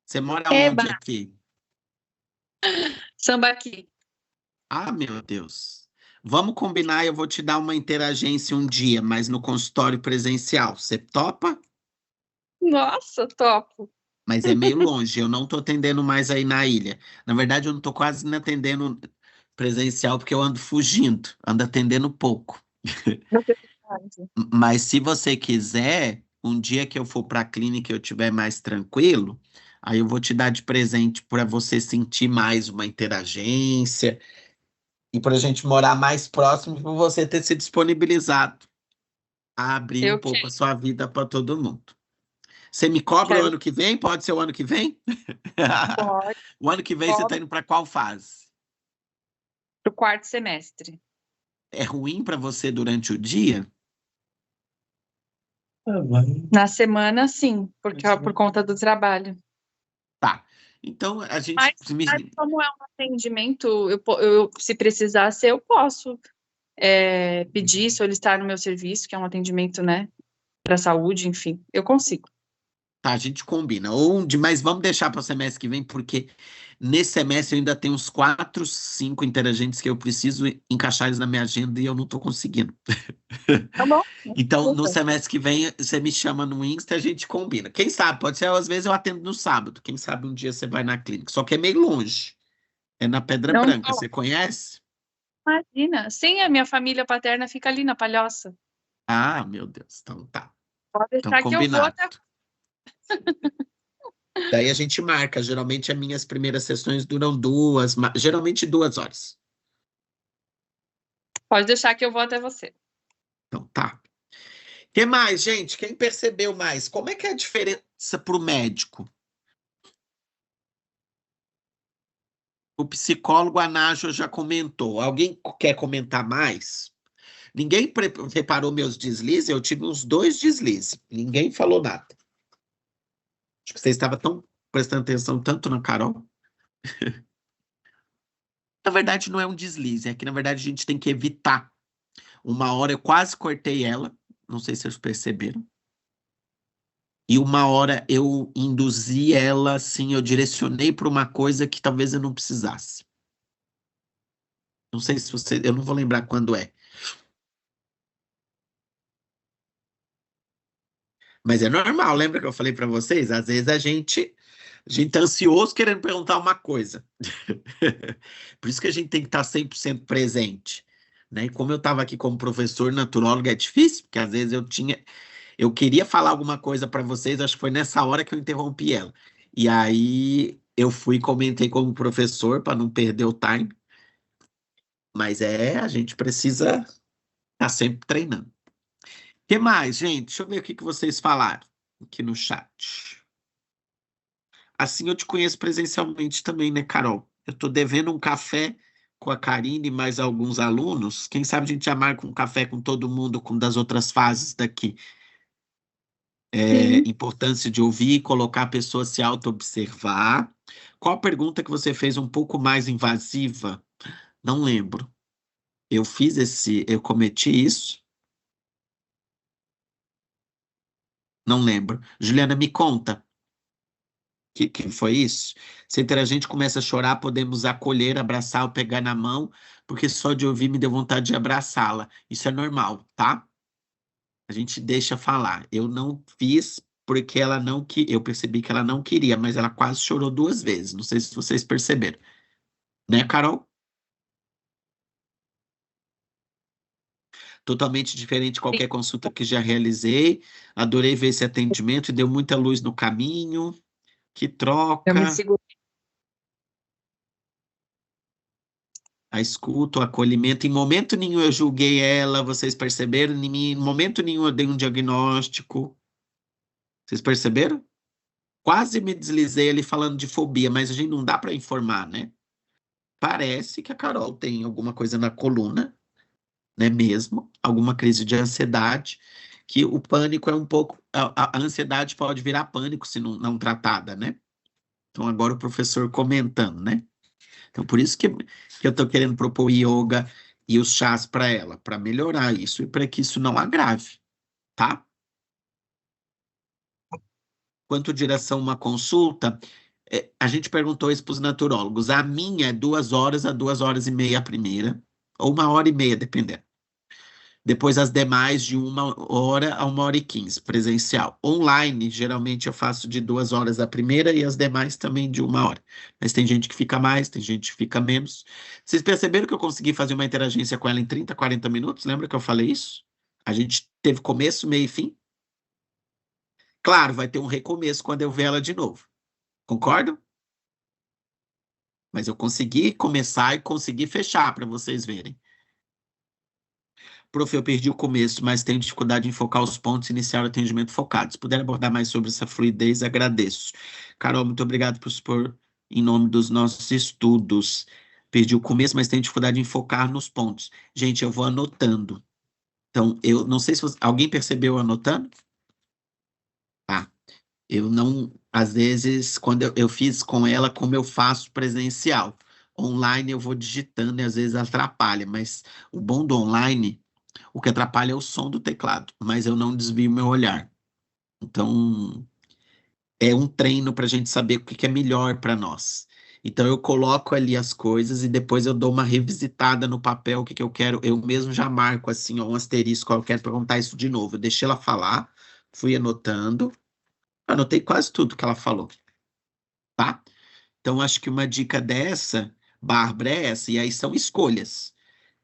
Você mora Eba. onde aqui? Sambaqui. Ah, meu Deus. Vamos combinar, eu vou te dar uma interagência um dia, mas no consultório presencial. Você topa? Nossa, topo. Mas é meio longe, eu não estou atendendo mais aí na ilha. Na verdade, eu não estou quase nem atendendo presencial, porque eu ando fugindo, ando atendendo pouco. Mas se você quiser, um dia que eu for para a clínica e eu estiver mais tranquilo, aí eu vou te dar de presente para você sentir mais uma interagência e para a gente morar mais próximo e para você ter se disponibilizado a abrir um pouco a sua vida para todo mundo. Você me cobra o ano que vem? Pode ser o ano que vem? Pode. O ano que vem você está indo para qual fase? Para o quarto semestre. É ruim para você durante o dia? Na semana, sim, porque por conta do trabalho. Tá. Então, a gente... Mas como é um atendimento, eu se precisar ser, eu posso pedir, solicitar no meu serviço, que é um atendimento, né, para saúde, enfim, eu consigo. Tá, a gente combina. Mas vamos deixar para o semestre que vem, porque Nesse semestre eu ainda tenho uns 4, 5 interagentes que eu preciso encaixar eles na minha agenda e eu não estou conseguindo. Tá bom. Então, no semestre que vem, você me chama no Insta e a gente combina. Quem sabe, pode ser, às vezes eu atendo no sábado. Quem sabe um dia você vai na clínica. Só que é meio longe. É na Pedra Não, Branca. não. Você conhece? Imagina. Sim, a minha família paterna fica ali na Palhoça. Ah, meu Deus. Então tá. Pode Então, deixar que eu vou combinado. até... Daí a gente marca. Geralmente, as minhas primeiras sessões duram geralmente 2 horas. Pode deixar que eu vou até você. Então tá. O que mais, gente? Quem percebeu mais? Como é que é a diferença para o médico? O psicólogo, a Nájua já comentou. Alguém quer comentar mais? Ninguém reparou meus deslizes? Eu tive uns 2 deslizes. Ninguém falou nada. Acho que você estava tão prestando atenção tanto na Carol. Na verdade, não é um deslize. É que, na verdade, a gente tem que evitar. Uma hora eu quase cortei ela. Não sei se vocês perceberam. E uma hora eu induzi ela, assim, eu direcionei para uma coisa que talvez eu não precisasse. Não sei se você... Eu não vou lembrar quando é. Mas é normal, lembra que eu falei para vocês? Às vezes a gente tá ansioso querendo perguntar uma coisa. Por isso que a gente tem que estar 100% presente. Né? E como eu estava aqui como professor naturólogo, é difícil, porque às vezes eu queria falar alguma coisa para vocês, acho que foi nessa hora que eu interrompi ela. E aí eu fui e comentei como professor para não perder o time. Mas a gente precisa estar sempre treinando. O que mais, gente? Deixa eu ver o que vocês falaram aqui no chat. Assim eu te conheço presencialmente também, né, Carol? Eu tô devendo um café com a Karine e mais alguns alunos. Quem sabe a gente já marca um café com todo mundo das outras fases daqui. Importância de ouvir e colocar a pessoa se auto-observar. Qual a pergunta que você fez um pouco mais invasiva? Não lembro. Eu cometi isso? Não lembro. Juliana, me conta. Que foi isso? Se entre a gente começa a chorar, podemos acolher, abraçar ou pegar na mão, porque só de ouvir me deu vontade de abraçá-la. Isso é normal, tá? A gente deixa falar. Eu não fiz porque ela não eu percebi que ela não queria, mas ela quase chorou 2 vezes. Não sei se vocês perceberam. Né, Carol? Totalmente diferente de qualquer consulta que já realizei. Adorei ver esse atendimento e deu muita luz no caminho. Que troca. Eu me seguro. A escuta, o acolhimento. Em momento nenhum eu julguei ela, vocês perceberam? Em momento nenhum eu dei um diagnóstico. Vocês perceberam? Quase me deslizei ali falando de fobia, mas a gente não dá para informar, né? Parece que a Carol tem alguma coisa na coluna, né mesmo? Alguma crise de ansiedade, que o pânico é um pouco... A ansiedade pode virar pânico se não tratada, né? Então agora o professor comentando, né? Então, por isso que eu estou querendo propor yoga e os chás para ela, para melhorar isso e para que isso não agrave, tá? Quanto direção uma consulta, a gente perguntou isso para os naturólogos. A minha é 2 horas a 2 horas e meia a primeira, ou 1h30, dependendo. Depois as demais de 1 hora a 1h15, presencial. Online, geralmente eu faço de 2 horas a primeira e as demais também de 1 hora. Mas tem gente que fica mais, tem gente que fica menos. Vocês perceberam que eu consegui fazer uma interagência com ela em 30, 40 minutos? Lembra que eu falei isso? A gente teve começo, meio e fim? Claro, vai ter um recomeço quando eu ver ela de novo. Concordo? Mas eu consegui começar e consegui fechar para vocês verem. Prof, eu perdi o começo, mas tenho dificuldade em focar os pontos e iniciar o atendimento focado. Se puder abordar mais sobre essa fluidez, agradeço. Carol, muito obrigado por expor em nome dos nossos estudos. Perdi o começo, mas tenho dificuldade em focar nos pontos. Gente, eu vou anotando. Então, eu não sei se alguém percebeu anotando? Tá. Eu não... Às vezes, quando eu fiz com ela, como eu faço presencial. Online eu vou digitando e às vezes atrapalha, mas o bom do online... O que atrapalha é o som do teclado, mas eu não desvio meu olhar. Então, é um treino para a gente saber o que é melhor para nós. Então, eu coloco ali as coisas e depois eu dou uma revisitada no papel, o que eu quero. Eu mesmo já marco assim, ó, um asterisco, ó, eu quero perguntar isso de novo. Eu deixei ela falar, fui anotando, anotei quase tudo que ela falou, tá? Então, acho que uma dica dessa, Bárbara, é essa, e aí são escolhas.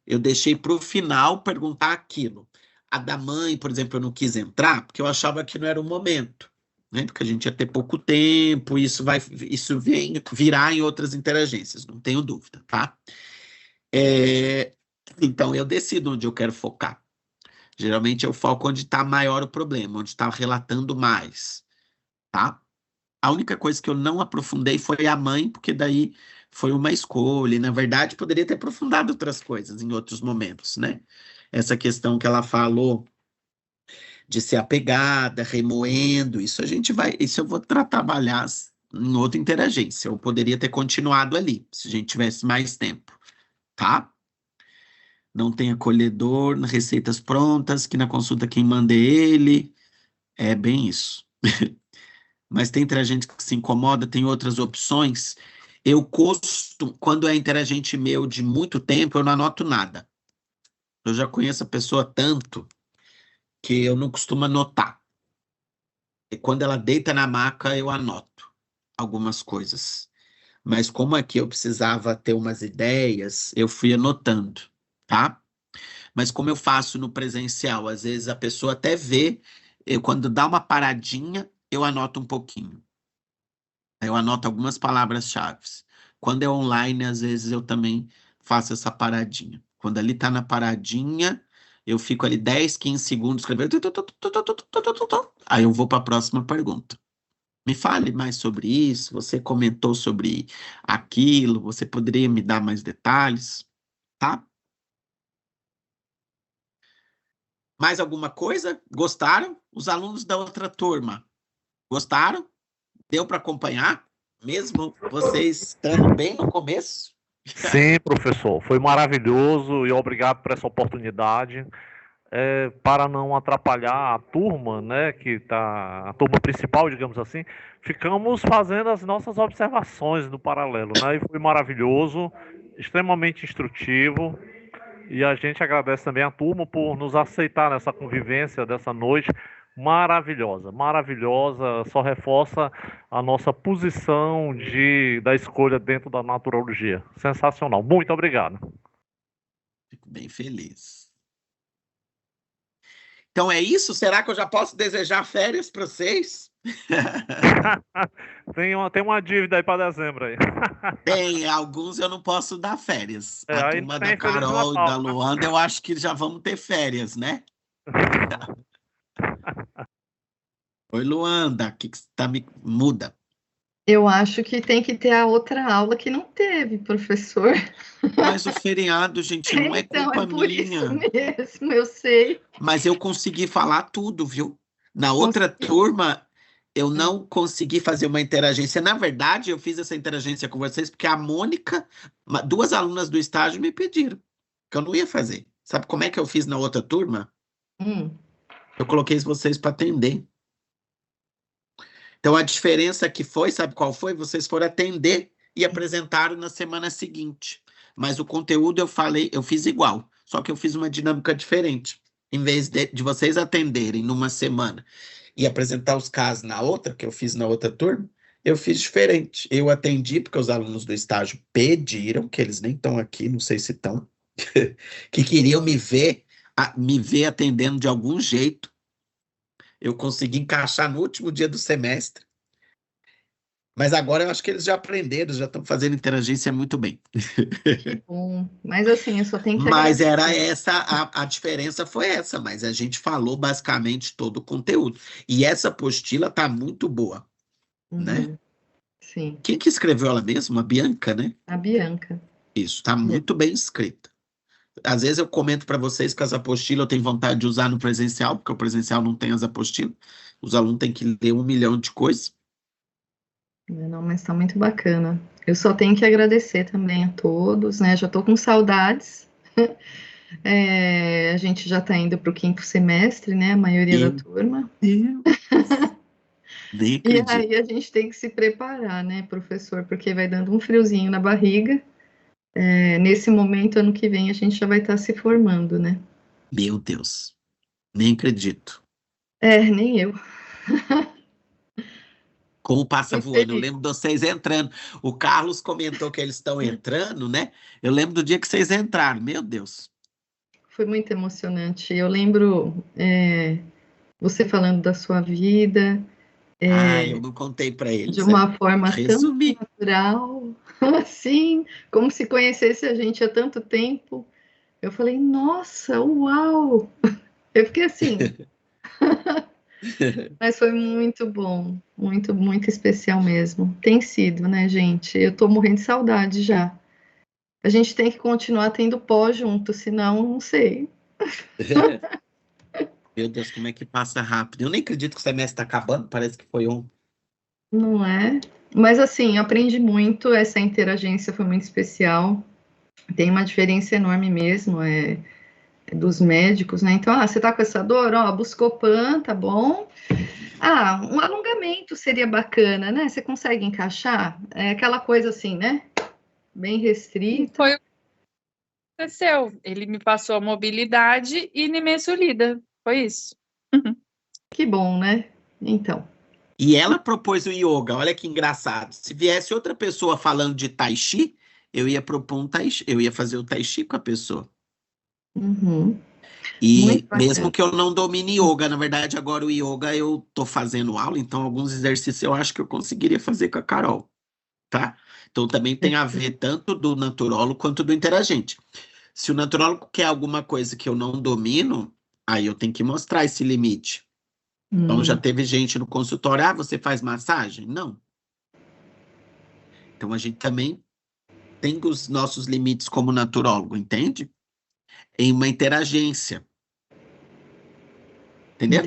Eu deixei para o final perguntar aquilo. A da mãe, por exemplo, eu não quis entrar, porque eu achava que não era o momento, né? Porque a gente ia ter pouco tempo, isso virá em outras interagências, não tenho dúvida, tá? Então, eu decido onde eu quero focar. Geralmente eu foco onde está maior o problema, onde está relatando mais, tá? A única coisa que eu não aprofundei foi a mãe, porque daí foi uma escolha, e na verdade poderia ter aprofundado outras coisas em outros momentos, né? Essa questão que ela falou de ser apegada, remoendo, isso eu vou trabalhar em outra interagência. Eu poderia ter continuado ali, se a gente tivesse mais tempo, tá? Não tem acolhedor, receitas prontas, que na consulta quem manda é ele. É bem isso. Mas tem interagente que se incomoda, tem outras opções. Eu costumo, quando é interagente meu de muito tempo, eu não anoto nada. Eu já conheço a pessoa tanto que eu não costumo anotar. E quando ela deita na maca, eu anoto algumas coisas. Mas como aqui eu precisava ter umas ideias, eu fui anotando, tá? Mas como eu faço no presencial, às vezes a pessoa até vê, quando dá uma paradinha, eu anoto um pouquinho. Eu anoto algumas palavras-chave. Quando é online, às vezes eu também faço essa paradinha. Quando ali tá na paradinha, eu fico ali 10, 15 segundos escrevendo. Aí eu vou para a próxima pergunta. Me fale mais sobre isso. Você comentou sobre aquilo. Você poderia me dar mais detalhes? Tá? Mais alguma coisa? Gostaram? Os alunos da outra turma gostaram? Deu para acompanhar? Mesmo vocês estando bem no começo? Sim, professor, foi maravilhoso e obrigado por essa oportunidade. Para não atrapalhar a turma, né, a turma principal, digamos assim, ficamos fazendo as nossas observações no paralelo, né, e foi maravilhoso, extremamente instrutivo, e a gente agradece também a turma por nos aceitar nessa convivência dessa noite maravilhosa, maravilhosa, só reforça a nossa posição da escolha dentro da naturologia. Sensacional, muito obrigado. Fico bem feliz. Então é isso? Será que eu já posso desejar férias para vocês? Tem uma dívida aí para dezembro aí. Tem, alguns eu não posso dar férias. A aí turma tem da Carol e Natal, da Luanda, eu acho que já vamos ter férias, né? Oi, Luanda, o que tá me muda? Eu acho que tem que ter a outra aula que não teve, professor. Mas o feriado, gente, não é Então, culpa é por minha. isso mesmo, eu sei. Mas eu consegui falar tudo, viu? Na outra turma, eu não consegui fazer uma interagência. Na verdade, eu fiz essa interagência com vocês porque a Mônica, duas alunas do estágio me pediram que eu não ia fazer. Sabe como é que eu fiz na outra turma? Eu coloquei vocês para atender. Então, a diferença que foi, sabe qual foi? Vocês foram atender e apresentaram na semana seguinte. Mas o conteúdo eu fiz igual, só que eu fiz uma dinâmica diferente. Em vez de vocês atenderem numa semana e apresentar os casos na outra, que eu fiz na outra turma, eu fiz diferente. Eu atendi, porque os alunos do estágio pediram, que eles nem estão aqui, não sei se estão, que queriam me ver atendendo de algum jeito. Eu consegui encaixar no último dia do semestre. Mas agora eu acho que eles já aprenderam, já estão fazendo interagência muito bem. Bom, mas assim, eu só tenho que Mas agradecer. era essa, a diferença foi essa, mas a gente falou basicamente todo o conteúdo. E essa apostila está muito boa, né? Sim. Quem que escreveu ela mesma? A Bianca, né? A Bianca. Isso, está muito bem escrita. Às vezes eu comento para vocês que as apostilas eu tenho vontade de usar no presencial, porque o presencial não tem as apostilas. Os alunos têm que ler 1 milhão de coisas. Não, mas está muito bacana. Eu só tenho que agradecer também a todos, né? Já estou com saudades. A gente já está indo para o 5º semestre, né? A maioria da turma. Nem E acredito. aí a gente tem que se preparar, né, professor? Porque vai dando um friozinho na barriga. Nesse momento, ano que vem, a gente já vai estar se formando, né? Meu Deus, nem acredito. Nem eu. Como passa Muito voando. Eu feliz. lembro de vocês entrando. O Carlos comentou que eles estão entrando, né? Eu lembro do dia que vocês entraram. Meu Deus. Foi muito emocionante. Eu lembro você falando da sua vida Eu não contei para de eles. uma forma tão Resumi. natural, assim, como se conhecesse a gente há tanto tempo. Eu falei, nossa, uau! Eu fiquei assim, mas foi muito bom, muito, muito especial mesmo. Tem sido, né, gente? Eu tô morrendo de saudade já. A gente tem que continuar tendo pó junto, senão, não sei. Meu Deus, como é que passa rápido. Eu nem acredito que o semestre está acabando. Parece que foi um. Não é? Mas assim, aprendi muito, essa interagência foi muito especial. Tem uma diferença enorme mesmo, dos médicos, né? Então, você tá com essa dor, ó, Buscopan, tá bom? Um alongamento seria bacana, né? Você consegue encaixar? É aquela coisa assim, né? Bem restrita. Foi o que aconteceu. Ele me passou a mobilidade e nimesulida. Foi isso. Que bom, né? Então. E ela propôs o yoga. Olha que engraçado. Se viesse outra pessoa falando de tai chi, eu ia propor um tai chi. Eu ia fazer o tai chi com a pessoa. Muito E mesmo bacana. que eu não domine yoga, na verdade, agora o yoga eu tô fazendo aula, então alguns exercícios eu acho que eu conseguiria fazer com a Carol, tá? Então também tem a ver tanto do naturólogo quanto do interagente. Se o naturólogo quer alguma coisa que eu não domino, aí eu tenho que mostrar esse limite. Então já teve gente no consultório, você faz massagem? Não. Então a gente também tem os nossos limites como naturólogo, entende? Em uma interagência. Entendeu?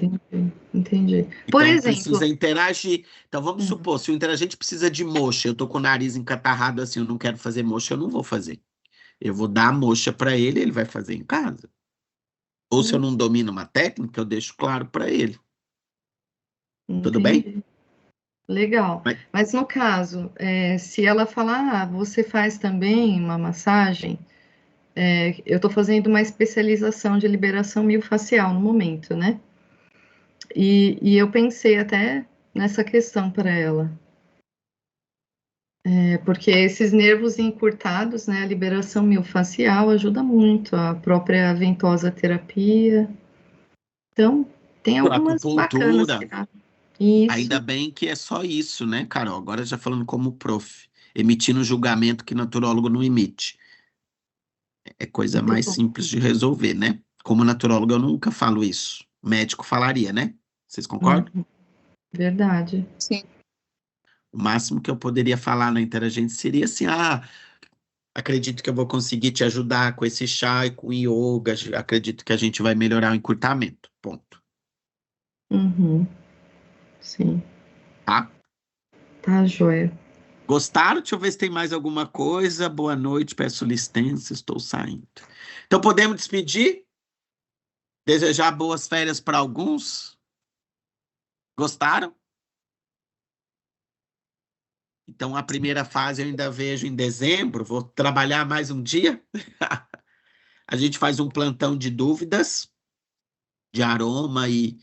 Entendi. Por Então, exemplo, precisa interagir. Então, vamos supor, se o interagente precisa de moxa, eu tô com o nariz encatarrado assim, eu não quero fazer moxa, eu não vou fazer. Eu vou dar a moxa para ele, ele vai fazer em casa. Ou se eu não domino uma técnica, eu deixo claro para ele. Tudo bem? entendi. Legal. Mas- Mas no caso, se ela falar, você faz também uma massagem, eu estou fazendo uma especialização de liberação miofascial no momento, né? E eu pensei até nessa questão para ela. Porque esses nervos encurtados, né, a liberação miofascial ajuda muito, a própria ventosa terapia. Então, tem A algumas bacanas que acupuntura, dá. Isso, ainda bem que é só isso, né, Carol? Agora já falando como prof, emitindo julgamento que naturólogo não emite. É coisa muito mais bom. simples de resolver, né? Como naturólogo, eu nunca falo isso. O médico falaria, né? Vocês concordam? Verdade. Sim. O máximo que eu poderia falar na interagente seria assim: acredito que eu vou conseguir te ajudar com esse chá e com yoga, acredito que a gente vai melhorar o encurtamento. Ponto. Sim, Tá? tá joia. Gostaram? Deixa eu ver se tem mais alguma coisa. Boa noite, peço licença, estou saindo. Então podemos despedir? Desejar boas férias para alguns? Gostaram? Então, a primeira fase eu ainda vejo em dezembro, vou trabalhar mais um dia. A gente faz um plantão de dúvidas, de aroma e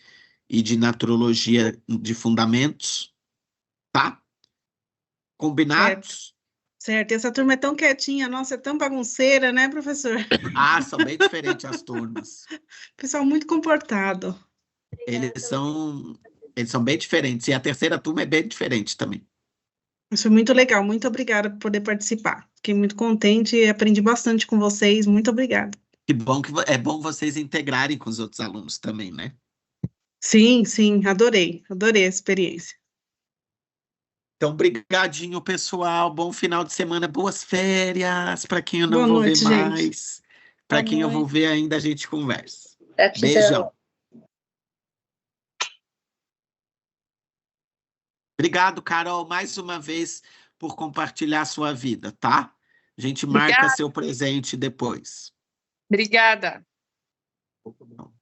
de naturologia de fundamentos, tá? Certo, Combinados? certo. E essa turma é tão quietinha, nossa, é tão bagunceira, né, professor? São bem diferentes as turmas. Pessoal muito comportado. Eles são bem diferentes. E a terceira turma é bem diferente também. Isso foi muito legal, muito obrigada por poder participar. Fiquei muito contente e aprendi bastante com vocês. Muito obrigada. Que bom que é bom vocês integrarem com os outros alunos também, né? Sim, sim, adorei a experiência. Então, brigadinho, pessoal. Bom final de semana, boas férias. Para quem eu não Boa vou noite, ver gente. mais. Para Boa quem eu vou noite. ver ainda, a gente conversa. Gratidão. Beijão. Obrigado, Carol, mais uma vez por compartilhar sua vida, tá? A gente marca Obrigada. seu presente depois. Obrigada. Não.